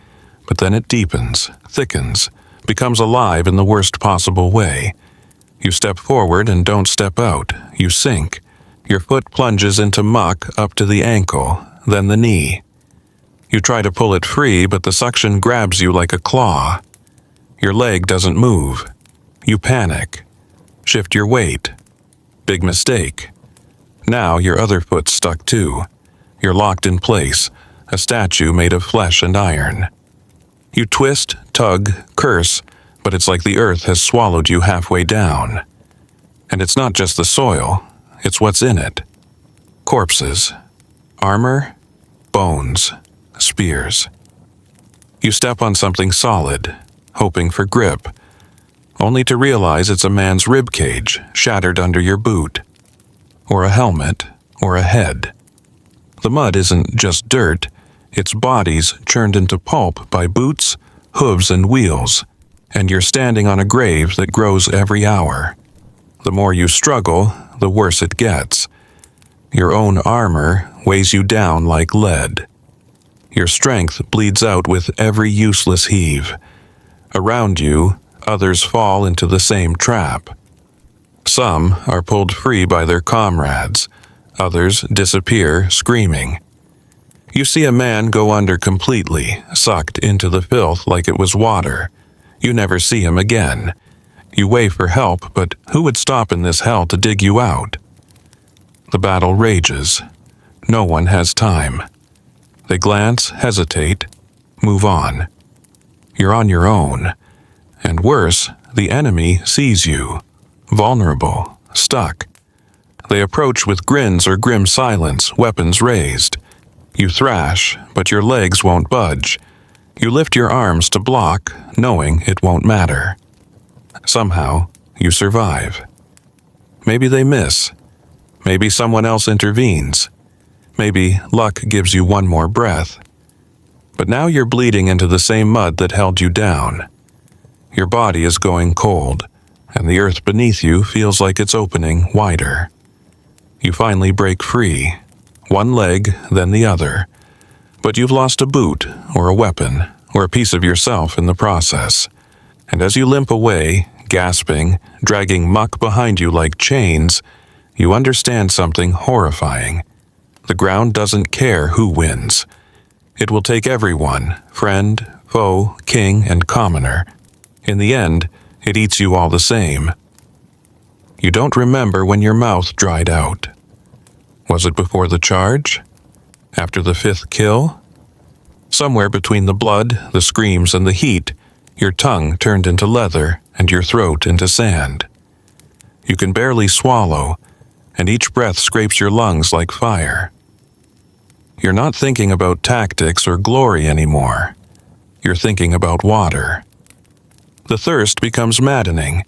but then it deepens, thickens, becomes alive in the worst possible way. You step forward and don't step out. You sink. Your foot plunges into muck up to the ankle, then the knee. You try to pull it free, but the suction grabs you like a claw. Your leg doesn't move. You panic. Shift your weight. Big mistake. Now your other foot's stuck too. You're locked in place, a statue made of flesh and iron. You twist, tug, curse, but it's like the earth has swallowed you halfway down. And it's not just the soil, it's what's in it. Corpses. Armor. Bones. Spears. You step on something solid, hoping for grip, only to realize it's a man's rib cage shattered under your boot. Or a helmet, or a head. The mud isn't just dirt, it's bodies churned into pulp by boots, hooves, and wheels, and you're standing on a grave that grows every hour. The more you struggle, the worse it gets. Your own armor weighs you down like lead. Your strength bleeds out with every useless heave. Around you, others fall into the same trap. Some are pulled free by their comrades. Others disappear screaming. You see a man go under completely, sucked into the filth like it was water. You never see him again. You wave for help, but who would stop in this hell to dig you out? The battle rages. No one has time. They glance, hesitate, move on. You're on your own. And worse, the enemy sees you. Vulnerable, stuck. They approach with grins or grim silence, weapons raised. You thrash, but your legs won't budge. You lift your arms to block, knowing it won't matter. Somehow, you survive. Maybe they miss. Maybe someone else intervenes. Maybe luck gives you one more breath. But now you're bleeding into the same mud that held you down. Your body is going cold, and the earth beneath you feels like it's opening wider. You finally break free, one leg, then the other. But you've lost a boot, or a weapon, or a piece of yourself in the process. And as you limp away, gasping, dragging muck behind you like chains, you understand something horrifying. The ground doesn't care who wins. It will take everyone, friend, foe, king, and commoner. In the end, it eats you all the same. You don't remember when your mouth dried out. Was it before the charge? After the 5th kill? Somewhere between the blood, the screams, and the heat, your tongue turned into leather and your throat into sand. You can barely swallow, and each breath scrapes your lungs like fire. You're not thinking about tactics or glory anymore. You're thinking about water. The thirst becomes maddening.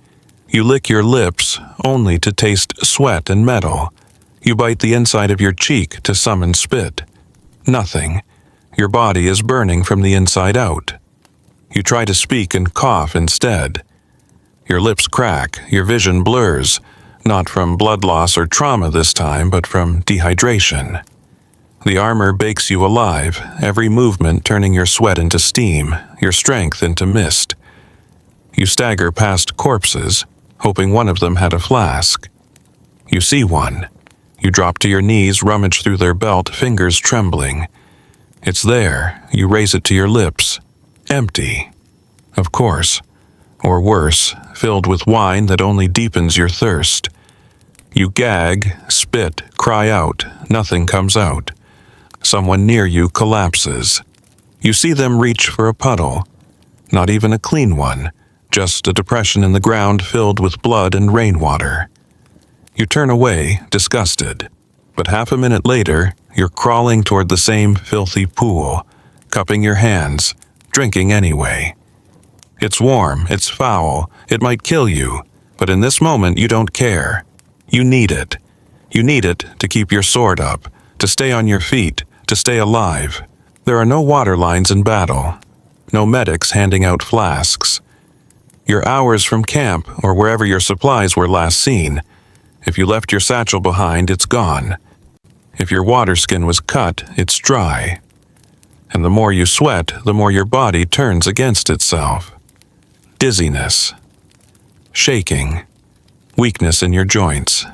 You lick your lips only to taste sweat and metal. You bite the inside of your cheek to summon spit. Nothing. Your body is burning from the inside out. You try to speak and cough instead. Your lips crack, your vision blurs, not from blood loss or trauma this time, but from dehydration. The armor bakes you alive, every movement turning your sweat into steam, your strength into mist. You stagger past corpses, hoping one of them had a flask. You see one. You drop to your knees, rummage through their belt, fingers trembling. It's there. You raise it to your lips. Empty. Of course. Or worse, filled with wine that only deepens your thirst. You gag, spit, cry out. Nothing comes out. Someone near you collapses. You see them reach for a puddle. Not even a clean one, just a depression in the ground filled with blood and rainwater. You turn away, disgusted, but half a minute later, you're crawling toward the same filthy pool, cupping your hands, drinking anyway. It's warm, it's foul, it might kill you, but in this moment you don't care. You need it. You need it to keep your sword up, to stay on your feet, to stay alive. There are no water lines in battle, no medics handing out flasks. You're hours from camp or wherever your supplies were last seen. If you left your satchel behind, it's gone. If your water skin was cut, it's dry. And the more you sweat, the more your body turns against itself. Dizziness, shaking, weakness in your joints.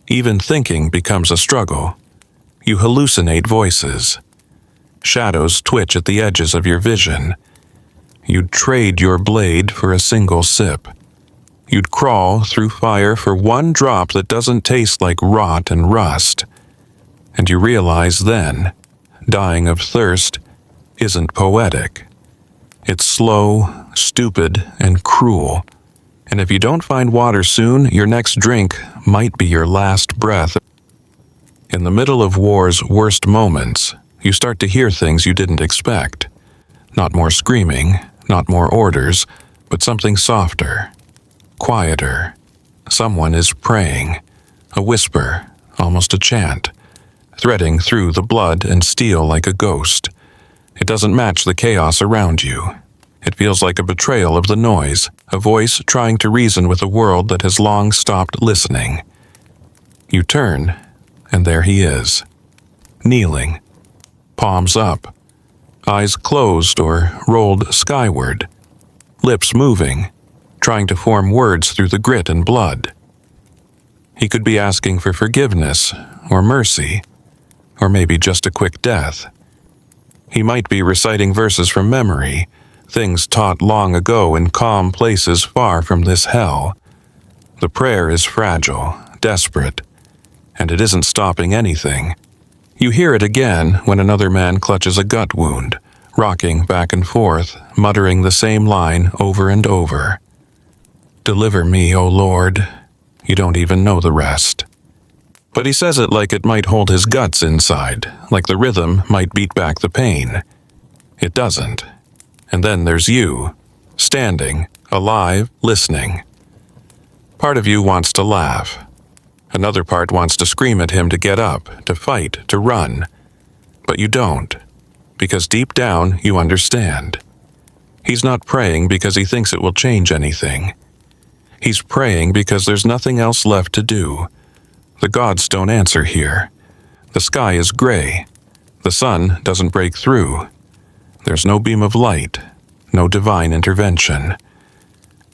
Even thinking becomes a struggle. You hallucinate voices. Shadows twitch at the edges of your vision. You'd trade your blade for a single sip. You'd crawl through fire for one drop that doesn't taste like rot and rust. And you realize then, dying of thirst isn't poetic. It's slow, stupid, and cruel. And if you don't find water soon, your next drink might be your last breath. In the middle of war's worst moments, you start to hear things you didn't expect. Not more screaming, not more orders, but something softer, quieter. Someone is praying, a whisper, almost a chant, threading through the blood and steel like a ghost. It doesn't match the chaos around you. It feels like a betrayal of the noise, a voice trying to reason with a world that has long stopped listening. You turn, and there he is, kneeling, palms up, eyes closed or rolled skyward, lips moving, trying to form words through the grit and blood. He could be asking for forgiveness, or mercy, or maybe just a quick death. He might be reciting verses from memory, things taught long ago in calm places far from this hell. The prayer is fragile, desperate, and it isn't stopping anything. You hear it again when another man clutches a gut wound, rocking back and forth, muttering the same line over and over. "Deliver me, O Lord." You don't even know the rest. But he says it like it might hold his guts inside, like the rhythm might beat back the pain. It doesn't. And then there's you, standing, alive, listening. Part of you wants to laugh. Another part wants to scream at him to get up, to fight, to run. But you don't, because deep down you understand. He's not praying because he thinks it will change anything. He's praying because there's nothing else left to do. The gods don't answer here. The sky is gray. The sun doesn't break through. There's no beam of light, no divine intervention.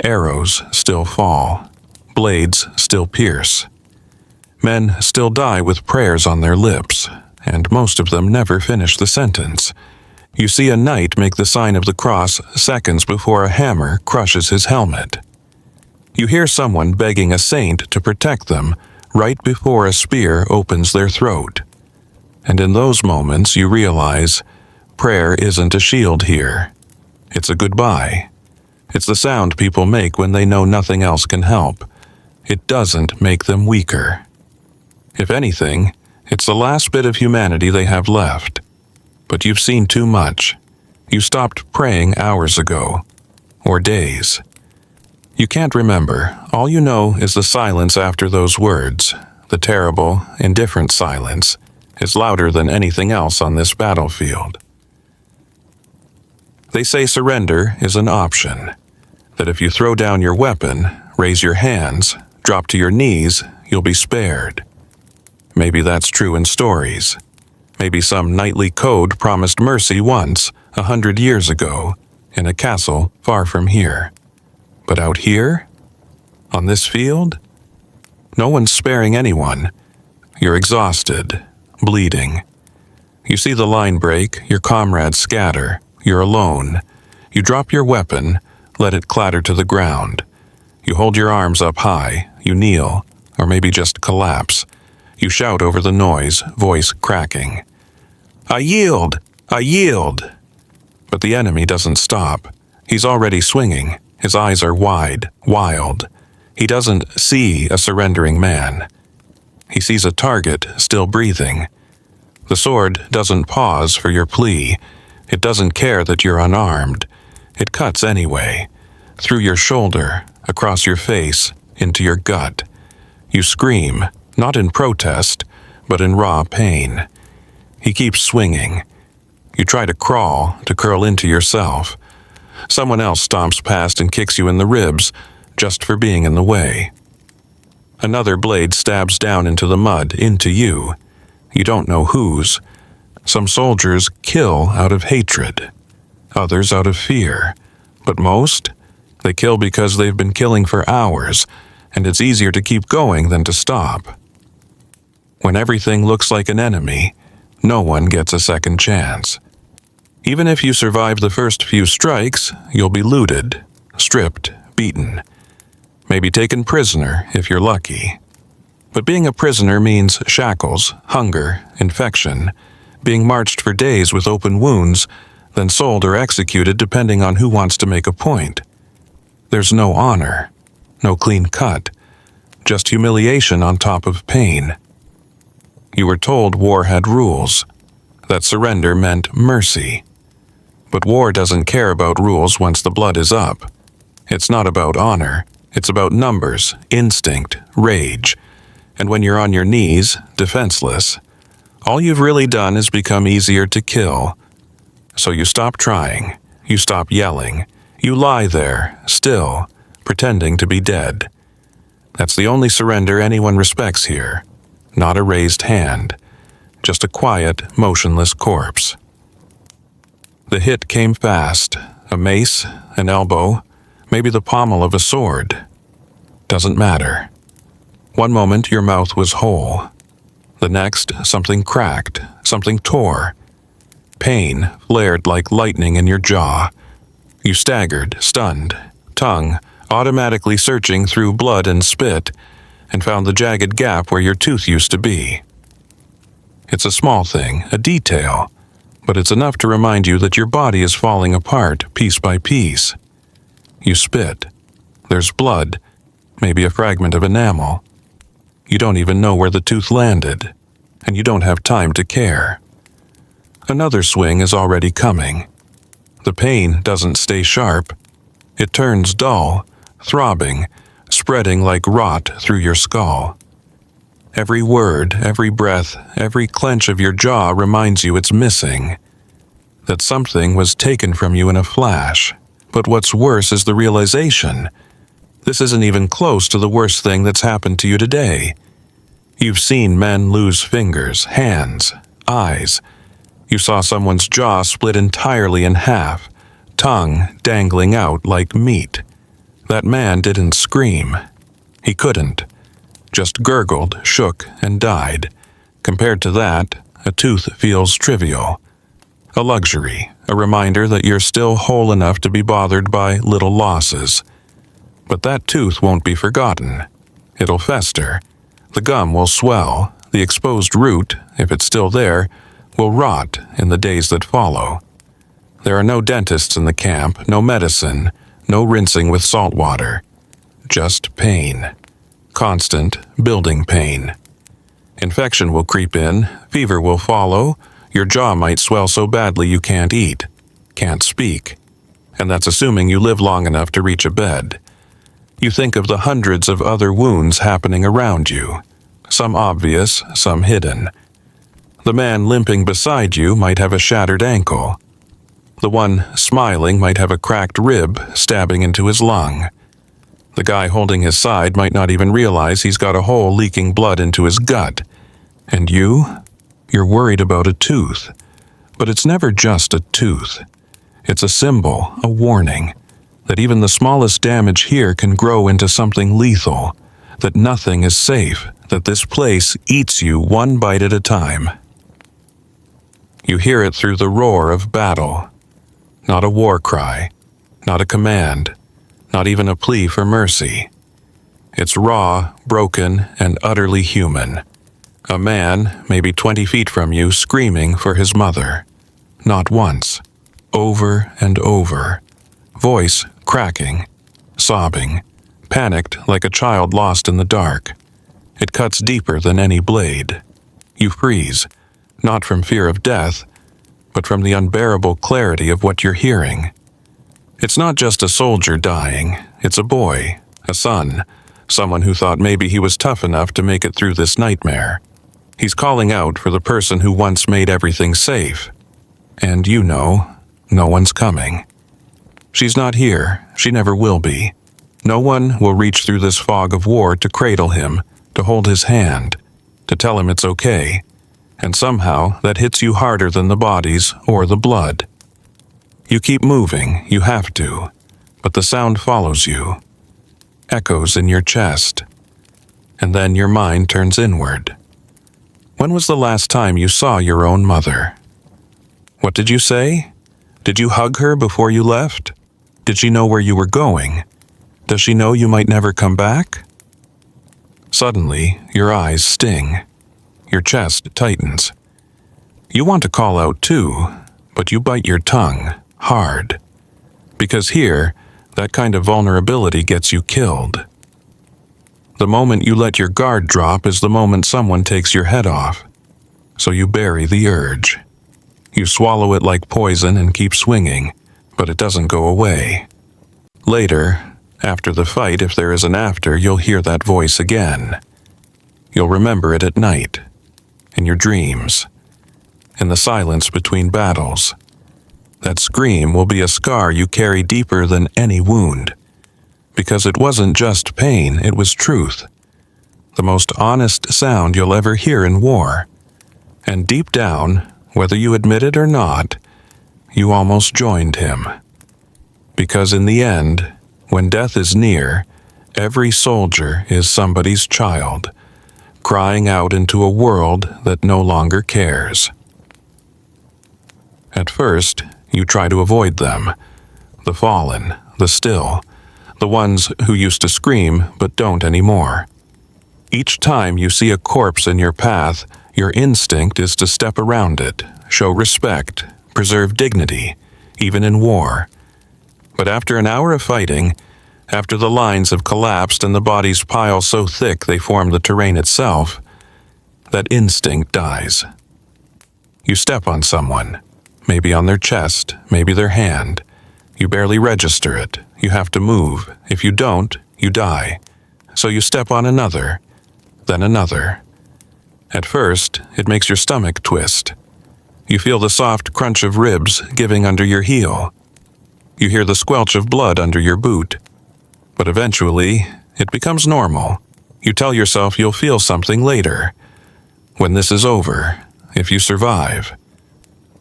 Arrows still fall. Blades still pierce. Men still die with prayers on their lips, and most of them never finish the sentence. You see a knight make the sign of the cross seconds before a hammer crushes his helmet. You hear someone begging a saint to protect them right before a spear opens their throat. And in those moments you realize prayer isn't a shield here. It's a goodbye. It's the sound people make when they know nothing else can help. It doesn't make them weaker. If anything, it's the last bit of humanity they have left. But you've seen too much. You stopped praying hours ago. Or days. You can't remember. All you know is the silence after those words. The terrible, indifferent silence is louder than anything else on this battlefield. They say surrender is an option. That if you throw down your weapon, raise your hands, drop to your knees, you'll be spared. Maybe that's true in stories. Maybe some knightly code promised mercy once, 100 years ago, in a castle far from here. But out here? On this field? No one's sparing anyone. You're exhausted, bleeding. You see the line break, your comrades scatter, you're alone. You drop your weapon, let it clatter to the ground. You hold your arms up high, you kneel, or maybe just collapse. You shout over the noise, voice cracking. I yield! I yield! But the enemy doesn't stop. He's already swinging. His eyes are wide, wild. He doesn't see a surrendering man. He sees a target still breathing. The sword doesn't pause for your plea. It doesn't care that you're unarmed. It cuts anyway. Through your shoulder, across your face, into your gut. You scream, not in protest, but in raw pain. He keeps swinging. You try to crawl, to curl into yourself. Someone else stomps past and kicks you in the ribs, just for being in the way. Another blade stabs down into the mud, into you. You don't know whose. Some soldiers kill out of hatred. Others out of fear. But most, they kill because they've been killing for hours, and it's easier to keep going than to stop. When everything looks like an enemy, no one gets a second chance. Even if you survive the first few strikes, you'll be looted, stripped, beaten. Maybe taken prisoner if you're lucky. But being a prisoner means shackles, hunger, infection, being marched for days with open wounds, then sold or executed depending on who wants to make a point. There's no honor, no clean cut, just humiliation on top of pain. You were told war had rules, that surrender meant mercy. But war doesn't care about rules once the blood is up. It's not about honor, it's about numbers, instinct, rage. And when you're on your knees, defenseless, all you've really done is become easier to kill. So you stop trying, you stop yelling, you lie there, still, pretending to be dead. That's the only surrender anyone respects here. Not a raised hand, just a quiet, motionless corpse. The hit came fast, a mace, an elbow, maybe the pommel of a sword. Doesn't matter. One moment your mouth was whole. The next, something cracked, something tore. Pain flared like lightning in your jaw. You staggered, stunned, tongue automatically searching through blood and spit, and found the jagged gap where your tooth used to be. It's a small thing, a detail, but it's enough to remind you that your body is falling apart piece by piece. You spit. There's blood, maybe a fragment of enamel. You don't even know where the tooth landed, and you don't have time to care. Another swing is already coming. The pain doesn't stay sharp. It turns dull, throbbing, spreading like rot through your skull. Every word, every breath, every clench of your jaw reminds you it's missing. That something was taken from you in a flash. But what's worse is the realization. This isn't even close to the worst thing that's happened to you today. You've seen men lose fingers, hands, eyes. You saw someone's jaw split entirely in half, tongue dangling out like meat. That man didn't scream. He couldn't. Just gurgled, shook, and died. Compared to that, a tooth feels trivial. A luxury, a reminder that you're still whole enough to be bothered by little losses. But that tooth won't be forgotten. It'll fester. The gum will swell. The exposed root, if it's still there, will rot in the days that follow. There are no dentists in the camp, no medicine, no rinsing with salt water. Just pain. Constant, building pain. Infection will creep in, fever will follow, your jaw might swell so badly you can't eat, can't speak. And that's assuming you live long enough to reach a bed. You think of the hundreds of other wounds happening around you, some obvious, some hidden. The man limping beside you might have a shattered ankle. The one smiling might have a cracked rib stabbing into his lung. The guy holding his side might not even realize he's got a hole leaking blood into his gut. And you're worried about a tooth. But it's never just a tooth. It's a symbol, a warning, that even the smallest damage here can grow into something lethal, that nothing is safe, that this place eats you one bite at a time. You hear it through the roar of battle. Not a war cry, not a command, not even a plea for mercy. It's raw, broken, and utterly human. A man, maybe 20 feet from you, screaming for his mother. Not once. Over and over. Voice cracking, sobbing, panicked like a child lost in the dark. It cuts deeper than any blade. You freeze, not from fear of death, but from the unbearable clarity of what you're hearing. It's not just a soldier dying, it's a boy, a son, someone who thought maybe he was tough enough to make it through this nightmare. He's calling out for the person who once made everything safe. And you know, no one's coming. She's not here, she never will be. No one will reach through this fog of war to cradle him, to hold his hand, to tell him it's okay. And somehow that hits you harder than the bodies or the blood. You keep moving, you have to, but the sound follows you, echoes in your chest, and then your mind turns inward. When was the last time you saw your own mother? What did you say? Did you hug her before you left? Did she know where you were going? Does she know you might never come back? Suddenly, your eyes sting. Your chest tightens. You want to call out too, but you bite your tongue, hard. Because here, that kind of vulnerability gets you killed. The moment you let your guard drop is the moment someone takes your head off. So you bury the urge. You swallow it like poison and keep swinging, but it doesn't go away. Later, after the fight, if there is an after, you'll hear that voice again. You'll remember it at night, in your dreams, in the silence between battles. That scream will be a scar you carry deeper than any wound. Because it wasn't just pain, it was truth. The most honest sound you'll ever hear in war. And deep down, whether you admit it or not, you almost joined him. Because in the end, when death is near, every soldier is somebody's child, crying out into a world that no longer cares. At first, you try to avoid them, the fallen, the still, the ones who used to scream but don't anymore. Each time you see a corpse in your path, your instinct is to step around it, show respect, preserve dignity, even in war. But after an hour of fighting, after the lines have collapsed and the bodies pile so thick they form the terrain itself, that instinct dies. You step on someone, maybe on their chest, maybe their hand. You barely register it. You have to move. If you don't, you die. So you step on another, then another. At first, it makes your stomach twist. You feel the soft crunch of ribs giving under your heel. You hear the squelch of blood under your boot. But eventually, it becomes normal. You tell yourself you'll feel something later. When this is over, if you survive.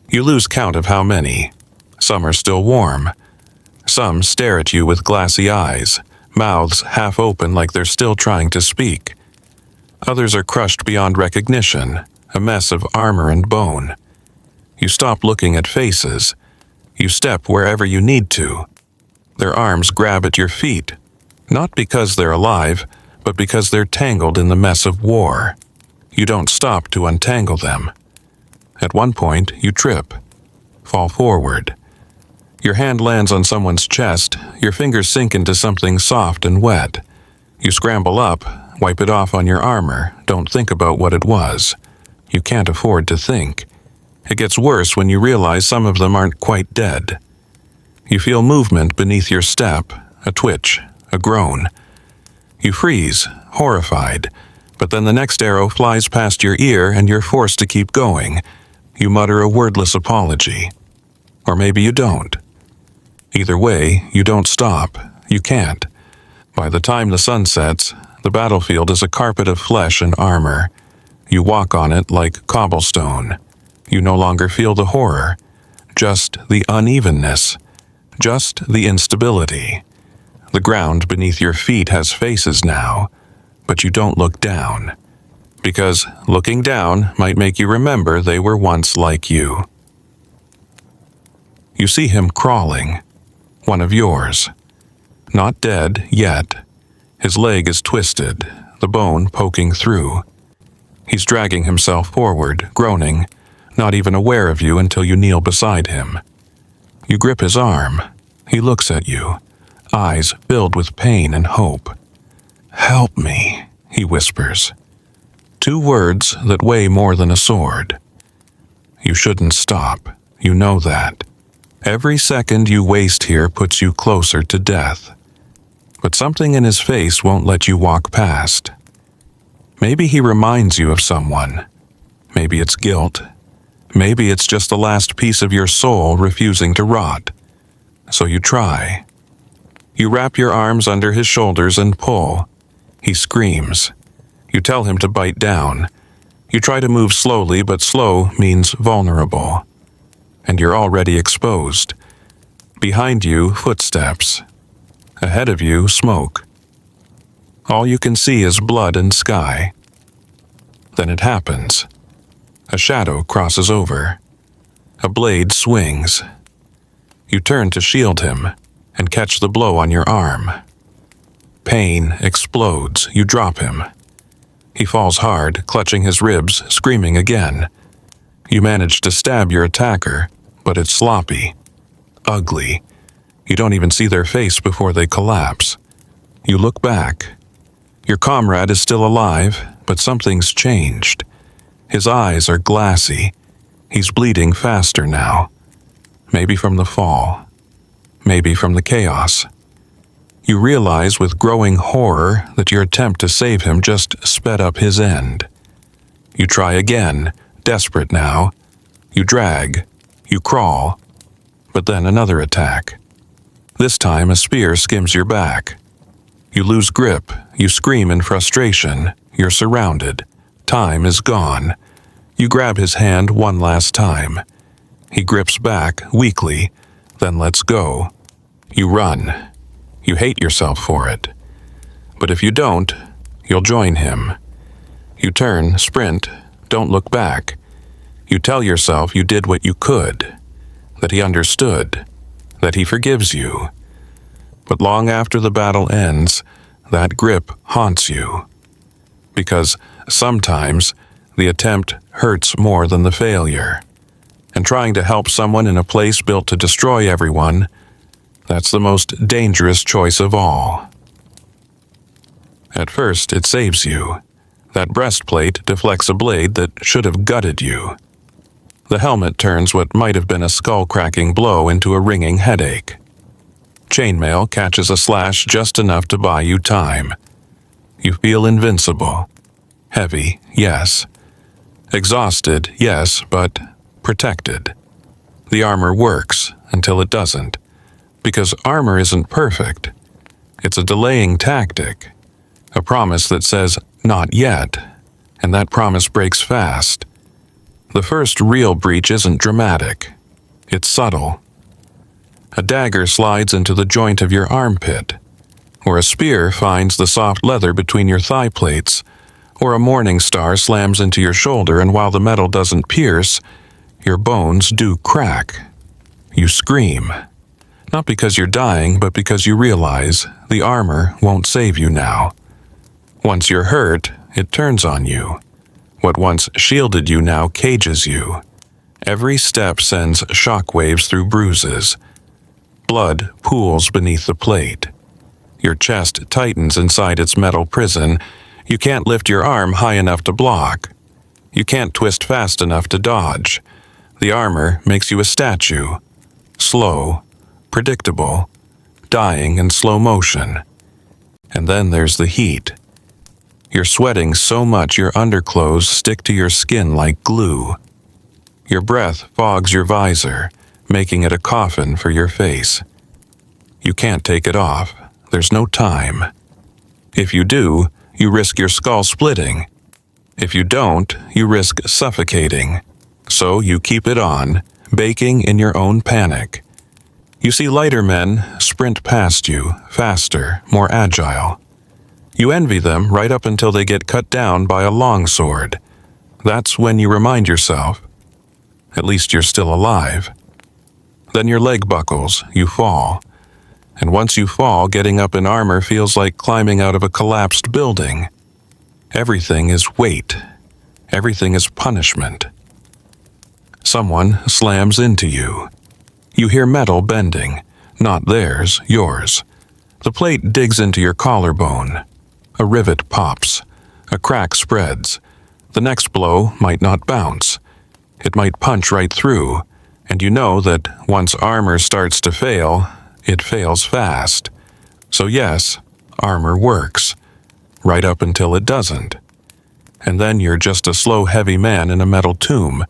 You lose count of how many. Some are still warm. Some stare at you with glassy eyes, mouths half open like they're still trying to speak. Others are crushed beyond recognition, a mess of armor and bone. You stop looking at faces. You step wherever you need to. Their arms grab at your feet, not because they're alive, but because they're tangled in the mess of war. You don't stop to untangle them. At one point, you trip, fall forward. Your hand lands on someone's chest, your fingers sink into something soft and wet. You scramble up, wipe it off on your armor, don't think about what it was. You can't afford to think. It gets worse when you realize some of them aren't quite dead. You feel movement beneath your step, a twitch, a groan. You freeze, horrified, but then the next arrow flies past your ear and you're forced to keep going. You mutter a wordless apology. Or maybe you don't. Either way, you don't stop. You can't. By the time the sun sets, the battlefield is a carpet of flesh and armor. You walk on it like cobblestone. You no longer feel the horror, just the unevenness, just the instability. The ground beneath your feet has faces now, but you don't look down, because looking down might make you remember they were once like you. You see him crawling, one of yours. Not dead yet. His leg is twisted, the bone poking through. He's dragging himself forward, groaning, not even aware of you until you kneel beside him. You grip his arm. He looks at you, eyes filled with pain and hope. "Help me," he whispers. 2 words that weigh more than a sword. You shouldn't stop. You know that. Every second you waste here puts you closer to death. But something in his face won't let you walk past. Maybe he reminds you of someone. Maybe it's guilt. Maybe it's just the last piece of your soul refusing to rot. So you try. You wrap your arms under his shoulders and pull. He screams. You tell him to bite down. You try to move slowly, but slow means vulnerable. And you're already exposed. Behind you, footsteps. Ahead of you, smoke. All you can see is blood and sky. Then it happens. A shadow crosses over. A blade swings. You turn to shield him and catch the blow on your arm. Pain explodes. You drop him. He falls hard, clutching his ribs, screaming again. You manage to stab your attacker, but it's sloppy, ugly. You don't even see their face before they collapse. You look back. Your comrade is still alive, but something's changed. His eyes are glassy. He's bleeding faster now. Maybe from the fall. Maybe from the chaos. You realize with growing horror that your attempt to save him just sped up his end. You try again, desperate now. You drag. You crawl. But then another attack. This time a spear skims your back. You lose grip. You scream in frustration. You're surrounded. Time is gone. You grab his hand one last time. He grips back, weakly, then lets go. You run. You hate yourself for it. But if you don't, you'll join him. You turn, sprint, don't look back. You tell yourself you did what you could, that he understood, that he forgives you. But long after the battle ends, that grip haunts you. Because sometimes the attempt hurts more than the failure. And trying to help someone in a place built to destroy everyone, that's the most dangerous choice of all. At first, it saves you. That breastplate deflects a blade that should have gutted you. The helmet turns what might have been a skull-cracking blow into a ringing headache. Chainmail catches a slash just enough to buy you time. You feel invincible. Heavy, yes. Exhausted, yes, but protected. The armor works until it doesn't. Because armor isn't perfect. It's a delaying tactic. A promise that says, not yet. And that promise breaks fast. The first real breach isn't dramatic. It's subtle. A dagger slides into the joint of your armpit. or a spear finds the soft leather between your thigh plates, or a morning star slams into your shoulder, and while the metal doesn't pierce, your bones do crack. You scream. Not because you're dying, but because you realize the armor won't save you now. Once you're hurt, it turns on you. What once shielded you now cages you. Every step sends shockwaves through bruises. Blood pools beneath the plate. Your chest tightens inside its metal prison. You can't lift your arm high enough to block. You can't twist fast enough to dodge. The armor makes you a statue. Slow, predictable, dying in slow motion. And then there's the heat. You're sweating so much your underclothes stick to your skin like glue. Your breath fogs your visor, making it a coffin for your face. You can't take it off. There's no time. If you do, you risk your skull splitting. If you don't, you risk suffocating. So you keep it on, baking in your own panic. You see lighter men sprint past you, faster, more agile. You envy them right up until they get cut down by a longsword. That's when you remind yourself, at least you're still alive. Then your leg buckles, you fall. And once you fall, getting up in armor feels like climbing out of a collapsed building. Everything is weight. Everything is punishment. Someone slams into you. You hear metal bending, not theirs, yours. The plate digs into your collarbone. A rivet pops. A crack spreads. The next blow might not bounce. It might punch right through, and you know that once armor starts to fail, it fails fast. So yes, armor works, right up until it doesn't. And then you're just a slow, heavy man in a metal tomb,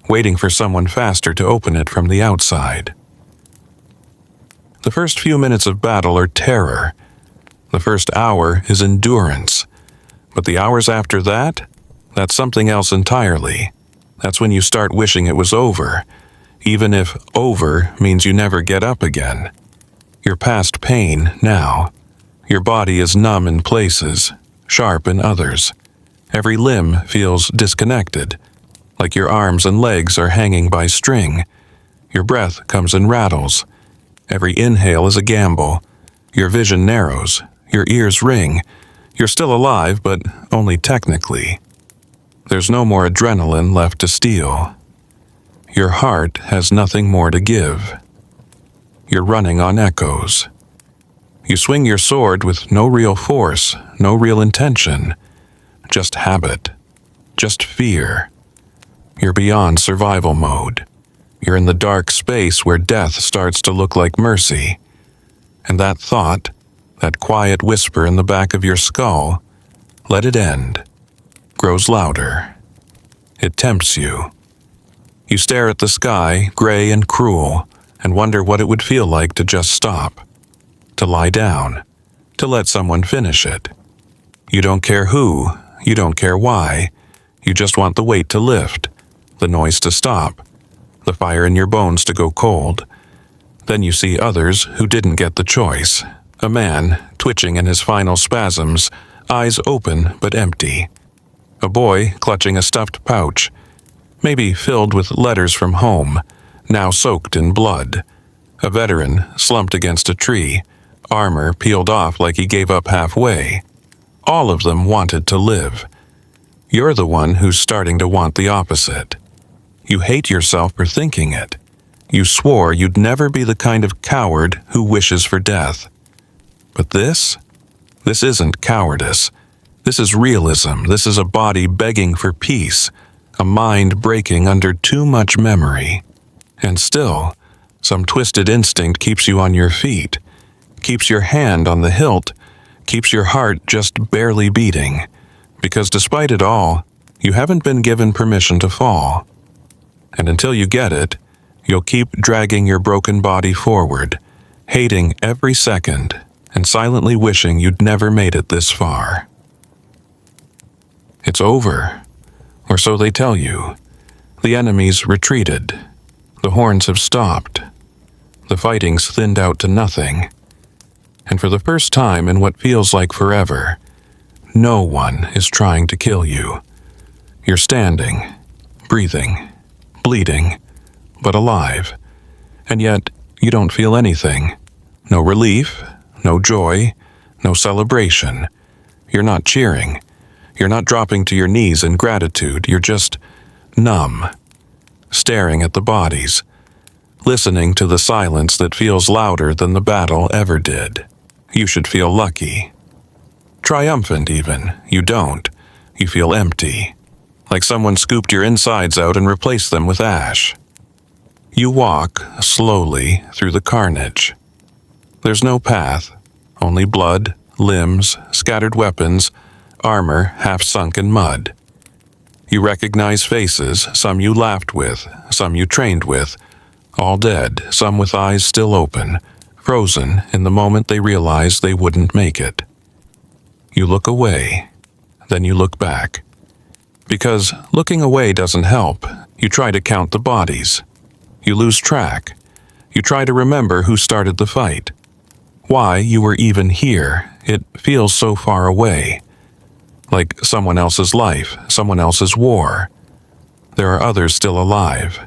waiting for someone faster to open it from the outside. The first few minutes of battle are terror. The first hour is endurance. But the hours after that, that's something else entirely. That's when you start wishing it was over, even if over means you never get up again. You're past pain now. Your body is numb in places, sharp in others. Every limb feels disconnected, like your arms and legs are hanging by string. Your breath comes in rattles. Every inhale is a gamble. Your vision narrows. Your ears ring. You're still alive, but only technically. There's no more adrenaline left to steal. Your heart has nothing more to give. You're running on echoes. You swing your sword with no real force, no real intention. Just habit. Just fear. You're beyond survival mode. You're in the dark space where death starts to look like mercy. And that thought, that quiet whisper in the back of your skull, let it end, grows louder. It tempts you. You stare at the sky, gray and cruel, and wonder what it would feel like to just stop, to lie down, to let someone finish it. You don't care who, you don't care why, you just want the weight to lift, the noise to stop, the fire in your bones to go cold. Then you see others who didn't get the choice. A man, twitching in his final spasms, eyes open but empty. A boy clutching a stuffed pouch, maybe filled with letters from home, now soaked in blood. A veteran slumped against a tree, armor peeled off like he gave up halfway. All of them wanted to live. You're the one who's starting to want the opposite. You hate yourself for thinking it. You swore you'd never be the kind of coward who wishes for death. But this isn't cowardice. This is realism. This is a body begging for peace, a mind breaking under too much memory. And still, some twisted instinct keeps you on your feet, keeps your hand on the hilt, keeps your heart just barely beating. Because despite it all, you haven't been given permission to fall. And until you get it, you'll keep dragging your broken body forward, hating every second, and silently wishing you'd never made it this far. It's over, or so they tell you. The enemy's retreated. The horns have stopped. The fighting's thinned out to nothing. And for the first time in what feels like forever, no one is trying to kill you. You're standing, breathing, bleeding, but alive. And yet, you don't feel anything. No relief, no joy, no celebration. You're not cheering. You're not dropping to your knees in gratitude. You're just numb, staring at the bodies, listening to the silence that feels louder than the battle ever did. You should feel lucky. Triumphant even. You don't. You feel empty. Like someone scooped your insides out and replaced them with ash. You walk slowly through the carnage. There's no path, only blood, limbs, scattered weapons, armor half sunk in mud. You recognize faces, some you laughed with, some you trained with, all dead, some with eyes still open, frozen in the moment they realized they wouldn't make it. You look away, then you look back. Because looking away doesn't help. You try to count the bodies. You lose track. You try to remember who started the fight. Why you were even here. It feels so far away. Like someone else's life, someone else's war. There are others still alive.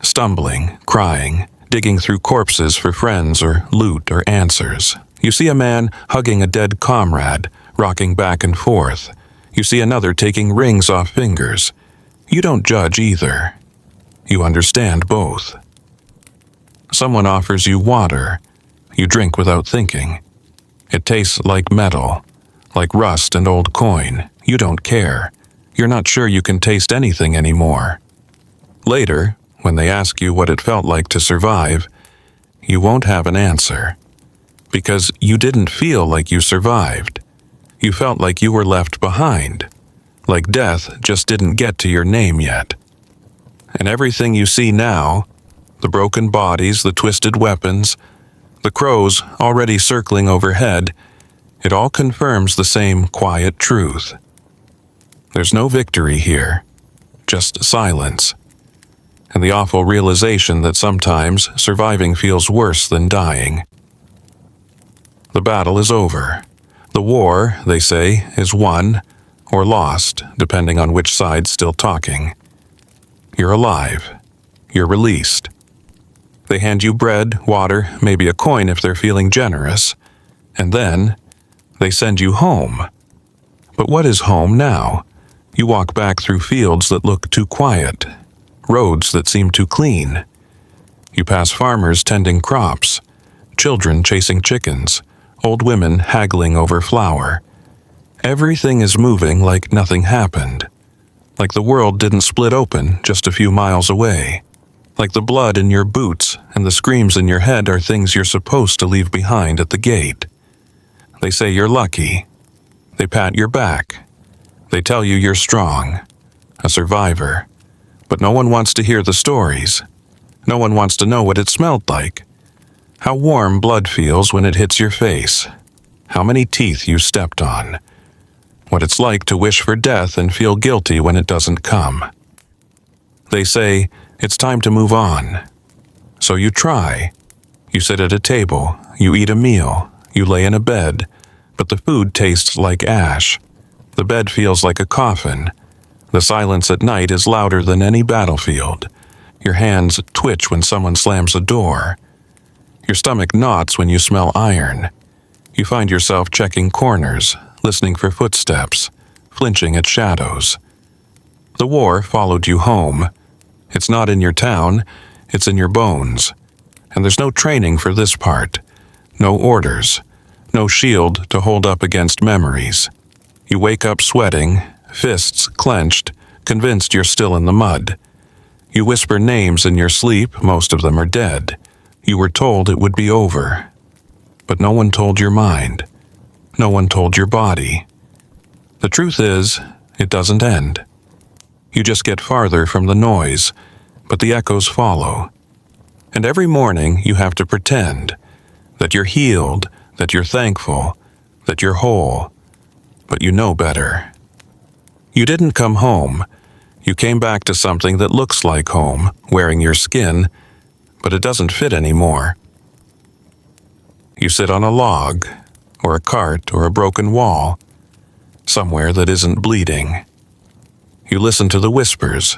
Stumbling, crying, digging through corpses for friends or loot or answers. You see a man hugging a dead comrade, rocking back and forth. You see another taking rings off fingers. You don't judge either. You understand both. Someone offers you water. You drink without thinking. It tastes like metal, like rust and old coin. You don't care. You're not sure you can taste anything anymore. Later, when they ask you what it felt like to survive, you won't have an answer. Because you didn't feel like you survived. You felt like you were left behind. Like death just didn't get to your name yet. And everything you see now, the broken bodies, the twisted weapons, the crows already circling overhead, it all confirms the same quiet truth. There's no victory here, just silence. And the awful realization that sometimes surviving feels worse than dying. The battle is over. The war, they say, is won or lost, depending on which side's still talking. You're alive. You're released. They hand you bread, water, maybe a coin if they're feeling generous. And then, they send you home. But what is home now? You walk back through fields that look too quiet, roads that seem too clean. You pass farmers tending crops, children chasing chickens, old women haggling over flour. Everything is moving like nothing happened. Like the world didn't split open just a few miles away. Like the blood in your boots and the screams in your head are things you're supposed to leave behind at the gate. They say you're lucky. They pat your back. They tell you you're strong, a survivor. But no one wants to hear the stories. No one wants to know what it smelled like. How warm blood feels when it hits your face. How many teeth you stepped on. What it's like to wish for death and feel guilty when it doesn't come. They say, it's time to move on. So you try. You sit at a table, you eat a meal, you lay in a bed, but the food tastes like ash. The bed feels like a coffin. The silence at night is louder than any battlefield. Your hands twitch when someone slams a door. Your stomach knots when you smell iron. You find yourself checking corners, listening for footsteps, flinching at shadows. The war followed you home. It's not in your town, it's in your bones. And there's no training for this part. No orders. No shield to hold up against memories. You wake up sweating, fists clenched, convinced you're still in the mud. You whisper names in your sleep, most of them are dead. You were told it would be over. But no one told your mind. No one told your body. The truth is, it doesn't end. You just get farther from the noise, but the echoes follow. And every morning you have to pretend that you're healed, that you're thankful, that you're whole. But you know better. You didn't come home. You came back to something that looks like home, wearing your skin, but it doesn't fit anymore. You sit on a log, or a cart, or a broken wall, somewhere that isn't bleeding. You listen to the whispers,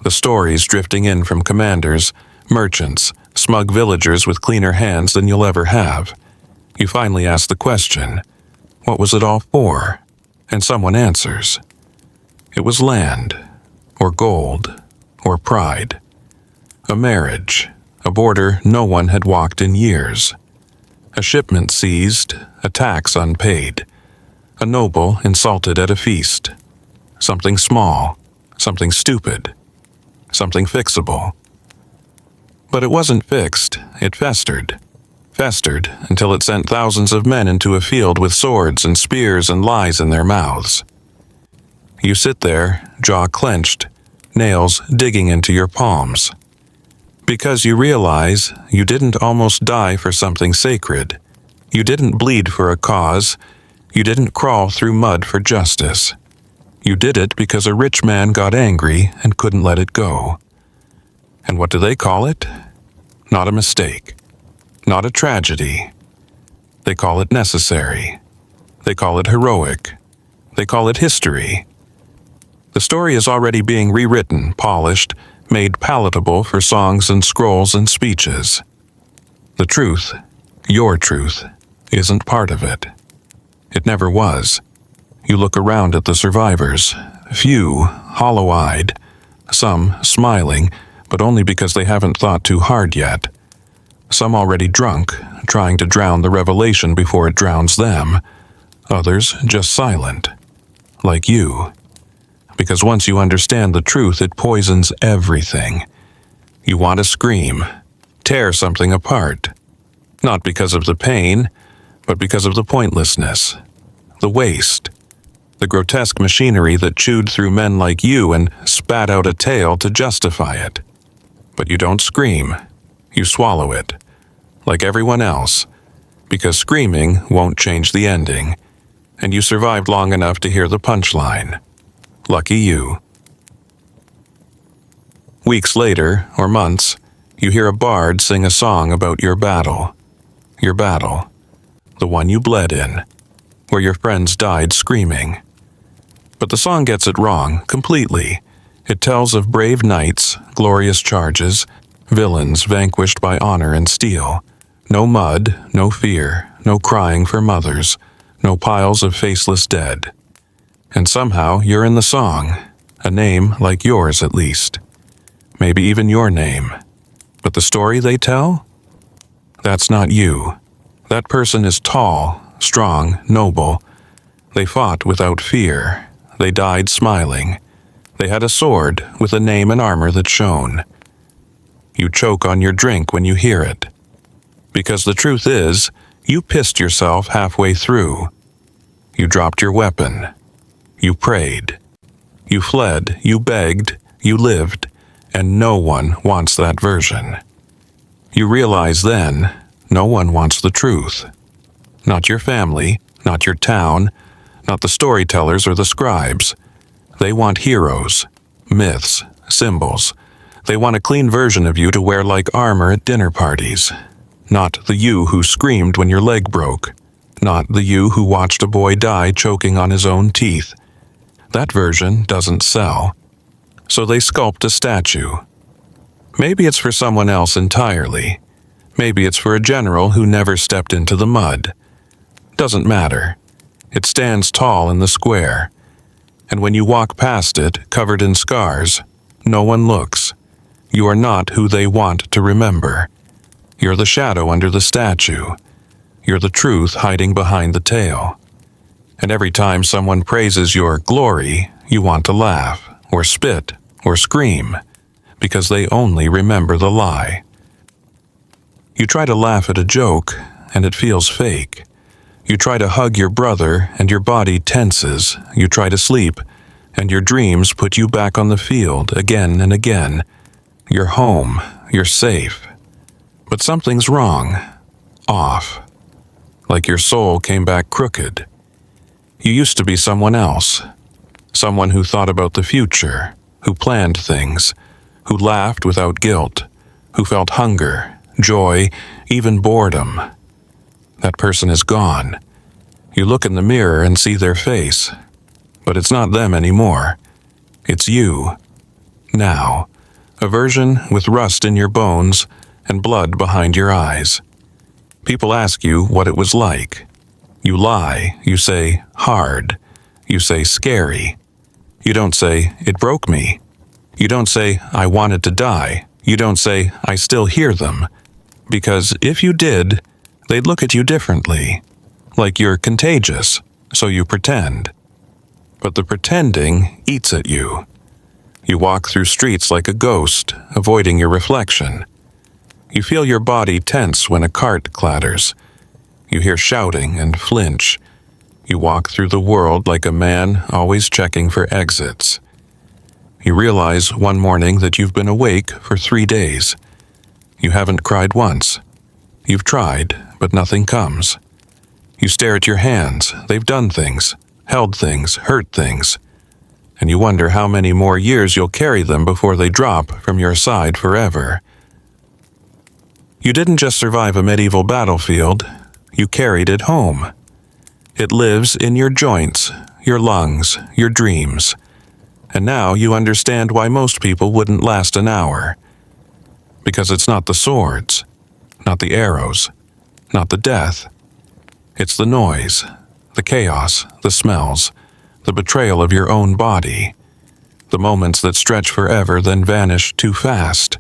the stories drifting in from commanders, merchants, smug villagers with cleaner hands than you'll ever have. You finally ask the question, what was it all for? And someone answers. It was land, or gold, or pride. A marriage, a border no one had walked in years. A shipment seized, a tax unpaid. A noble insulted at a feast. Something small, something stupid, something fixable. But it wasn't fixed, it festered. Festered until it sent thousands of men into a field with swords and spears and lies in their mouths. You sit there, jaw clenched, nails digging into your palms. Because you realize you didn't almost die for something sacred. You didn't bleed for a cause. You didn't crawl through mud for justice. You did it because a rich man got angry and couldn't let it go. And what do they call it? Not a mistake. Not a tragedy. They call it necessary. They call it heroic. They call it history. The story is already being rewritten, polished, made palatable for songs and scrolls and speeches. The truth, your truth, isn't part of it. It never was. You look around at the survivors, few, hollow-eyed, some smiling, but only because they haven't thought too hard yet. Some already drunk, trying to drown the revelation before it drowns them. Others just silent, like you. Because once you understand the truth, it poisons everything. You want to scream, tear something apart. Not because of the pain, but because of the pointlessness, the waste, the grotesque machinery that chewed through men like you and spat out a tale to justify it. But you don't scream. You swallow it, like everyone else, because screaming won't change the ending, and you survived long enough to hear the punchline. Lucky you. Weeks later, or months, you hear a bard sing a song about your battle. Your battle. The one you bled in, where your friends died screaming. But the song gets it wrong, completely. It tells of brave knights, glorious charges, villains vanquished by honor and steel. No mud, no fear, no crying for mothers, no piles of faceless dead. And somehow you're in the song, a name like yours at least. Maybe even your name. But the story they tell? That's not you. That person is tall, strong, noble. They fought without fear. They died smiling. They had a sword with a name and armor that shone. You choke on your drink when you hear it. Because the truth is, you pissed yourself halfway through. You dropped your weapon. You prayed. You fled, you begged, you lived, and no one wants that version. You realize then, no one wants the truth. Not your family, not your town, not the storytellers or the scribes. They want heroes, myths, symbols. They want a clean version of you to wear like armor at dinner parties. Not the you who screamed when your leg broke. Not the you who watched a boy die choking on his own teeth. That version doesn't sell. So they sculpt a statue. Maybe it's for someone else entirely. Maybe it's for a general who never stepped into the mud. Doesn't matter. It stands tall in the square. And when you walk past it, covered in scars, no one looks. You are not who they want to remember. You're the shadow under the statue. You're the truth hiding behind the tale. And every time someone praises your glory, you want to laugh, or spit, or scream, because they only remember the lie. You try to laugh at a joke, and it feels fake. You try to hug your brother, and your body tenses. You try to sleep, and your dreams put you back on the field again and again. You're home. You're safe. But something's wrong. Off. Like your soul came back crooked. You used to be someone else. Someone who thought about the future, who planned things, who laughed without guilt, who felt hunger, joy, even boredom. That person is gone. You look in the mirror and see their face, but it's not them anymore. It's you. Now, a version with rust in your bones and blood behind your eyes. People ask you what it was like. You lie. You say, hard. You say, scary. You don't say, it broke me. You don't say, I wanted to die. You don't say, I still hear them. Because if you did, they'd look at you differently. Like you're contagious, so you pretend. But the pretending eats at you. You walk through streets like a ghost, avoiding your reflection. You feel your body tense when a cart clatters. You hear shouting and flinch. You walk through the world like a man always checking for exits. You realize one morning that you've been awake for 3 days. You haven't cried once. You've tried, but nothing comes. You stare at your hands. They've done things, held things, hurt things. And you wonder how many more years you'll carry them before they drop from your side forever. You didn't just survive a medieval battlefield, you carried it home. It lives in your joints, your lungs, your dreams. And now you understand why most people wouldn't last an hour. Because it's not the swords, not the arrows, not the death. It's the noise, the chaos, the smells, the betrayal of your own body. The moments that stretch forever then vanish too fast.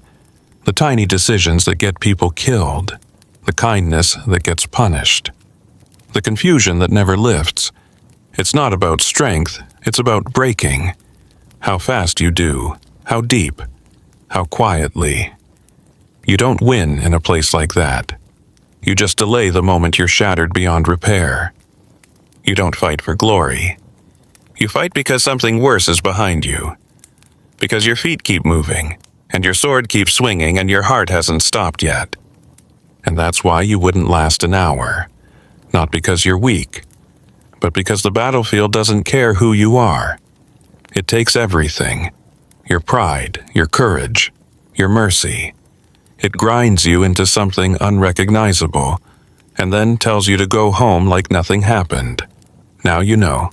The tiny decisions that get people killed. The kindness that gets punished. The confusion that never lifts. It's not about strength, it's about breaking. How fast you do, how deep, how quietly. You don't win in a place like that. You just delay the moment you're shattered beyond repair. You don't fight for glory. You fight because something worse is behind you. Because your feet keep moving, and your sword keeps swinging, and your heart hasn't stopped yet. And that's why you wouldn't last an hour. Not because you're weak, but because the battlefield doesn't care who you are. It takes everything. Your pride, your courage, your mercy. It grinds you into something unrecognizable, and then tells you to go home like nothing happened. Now you know.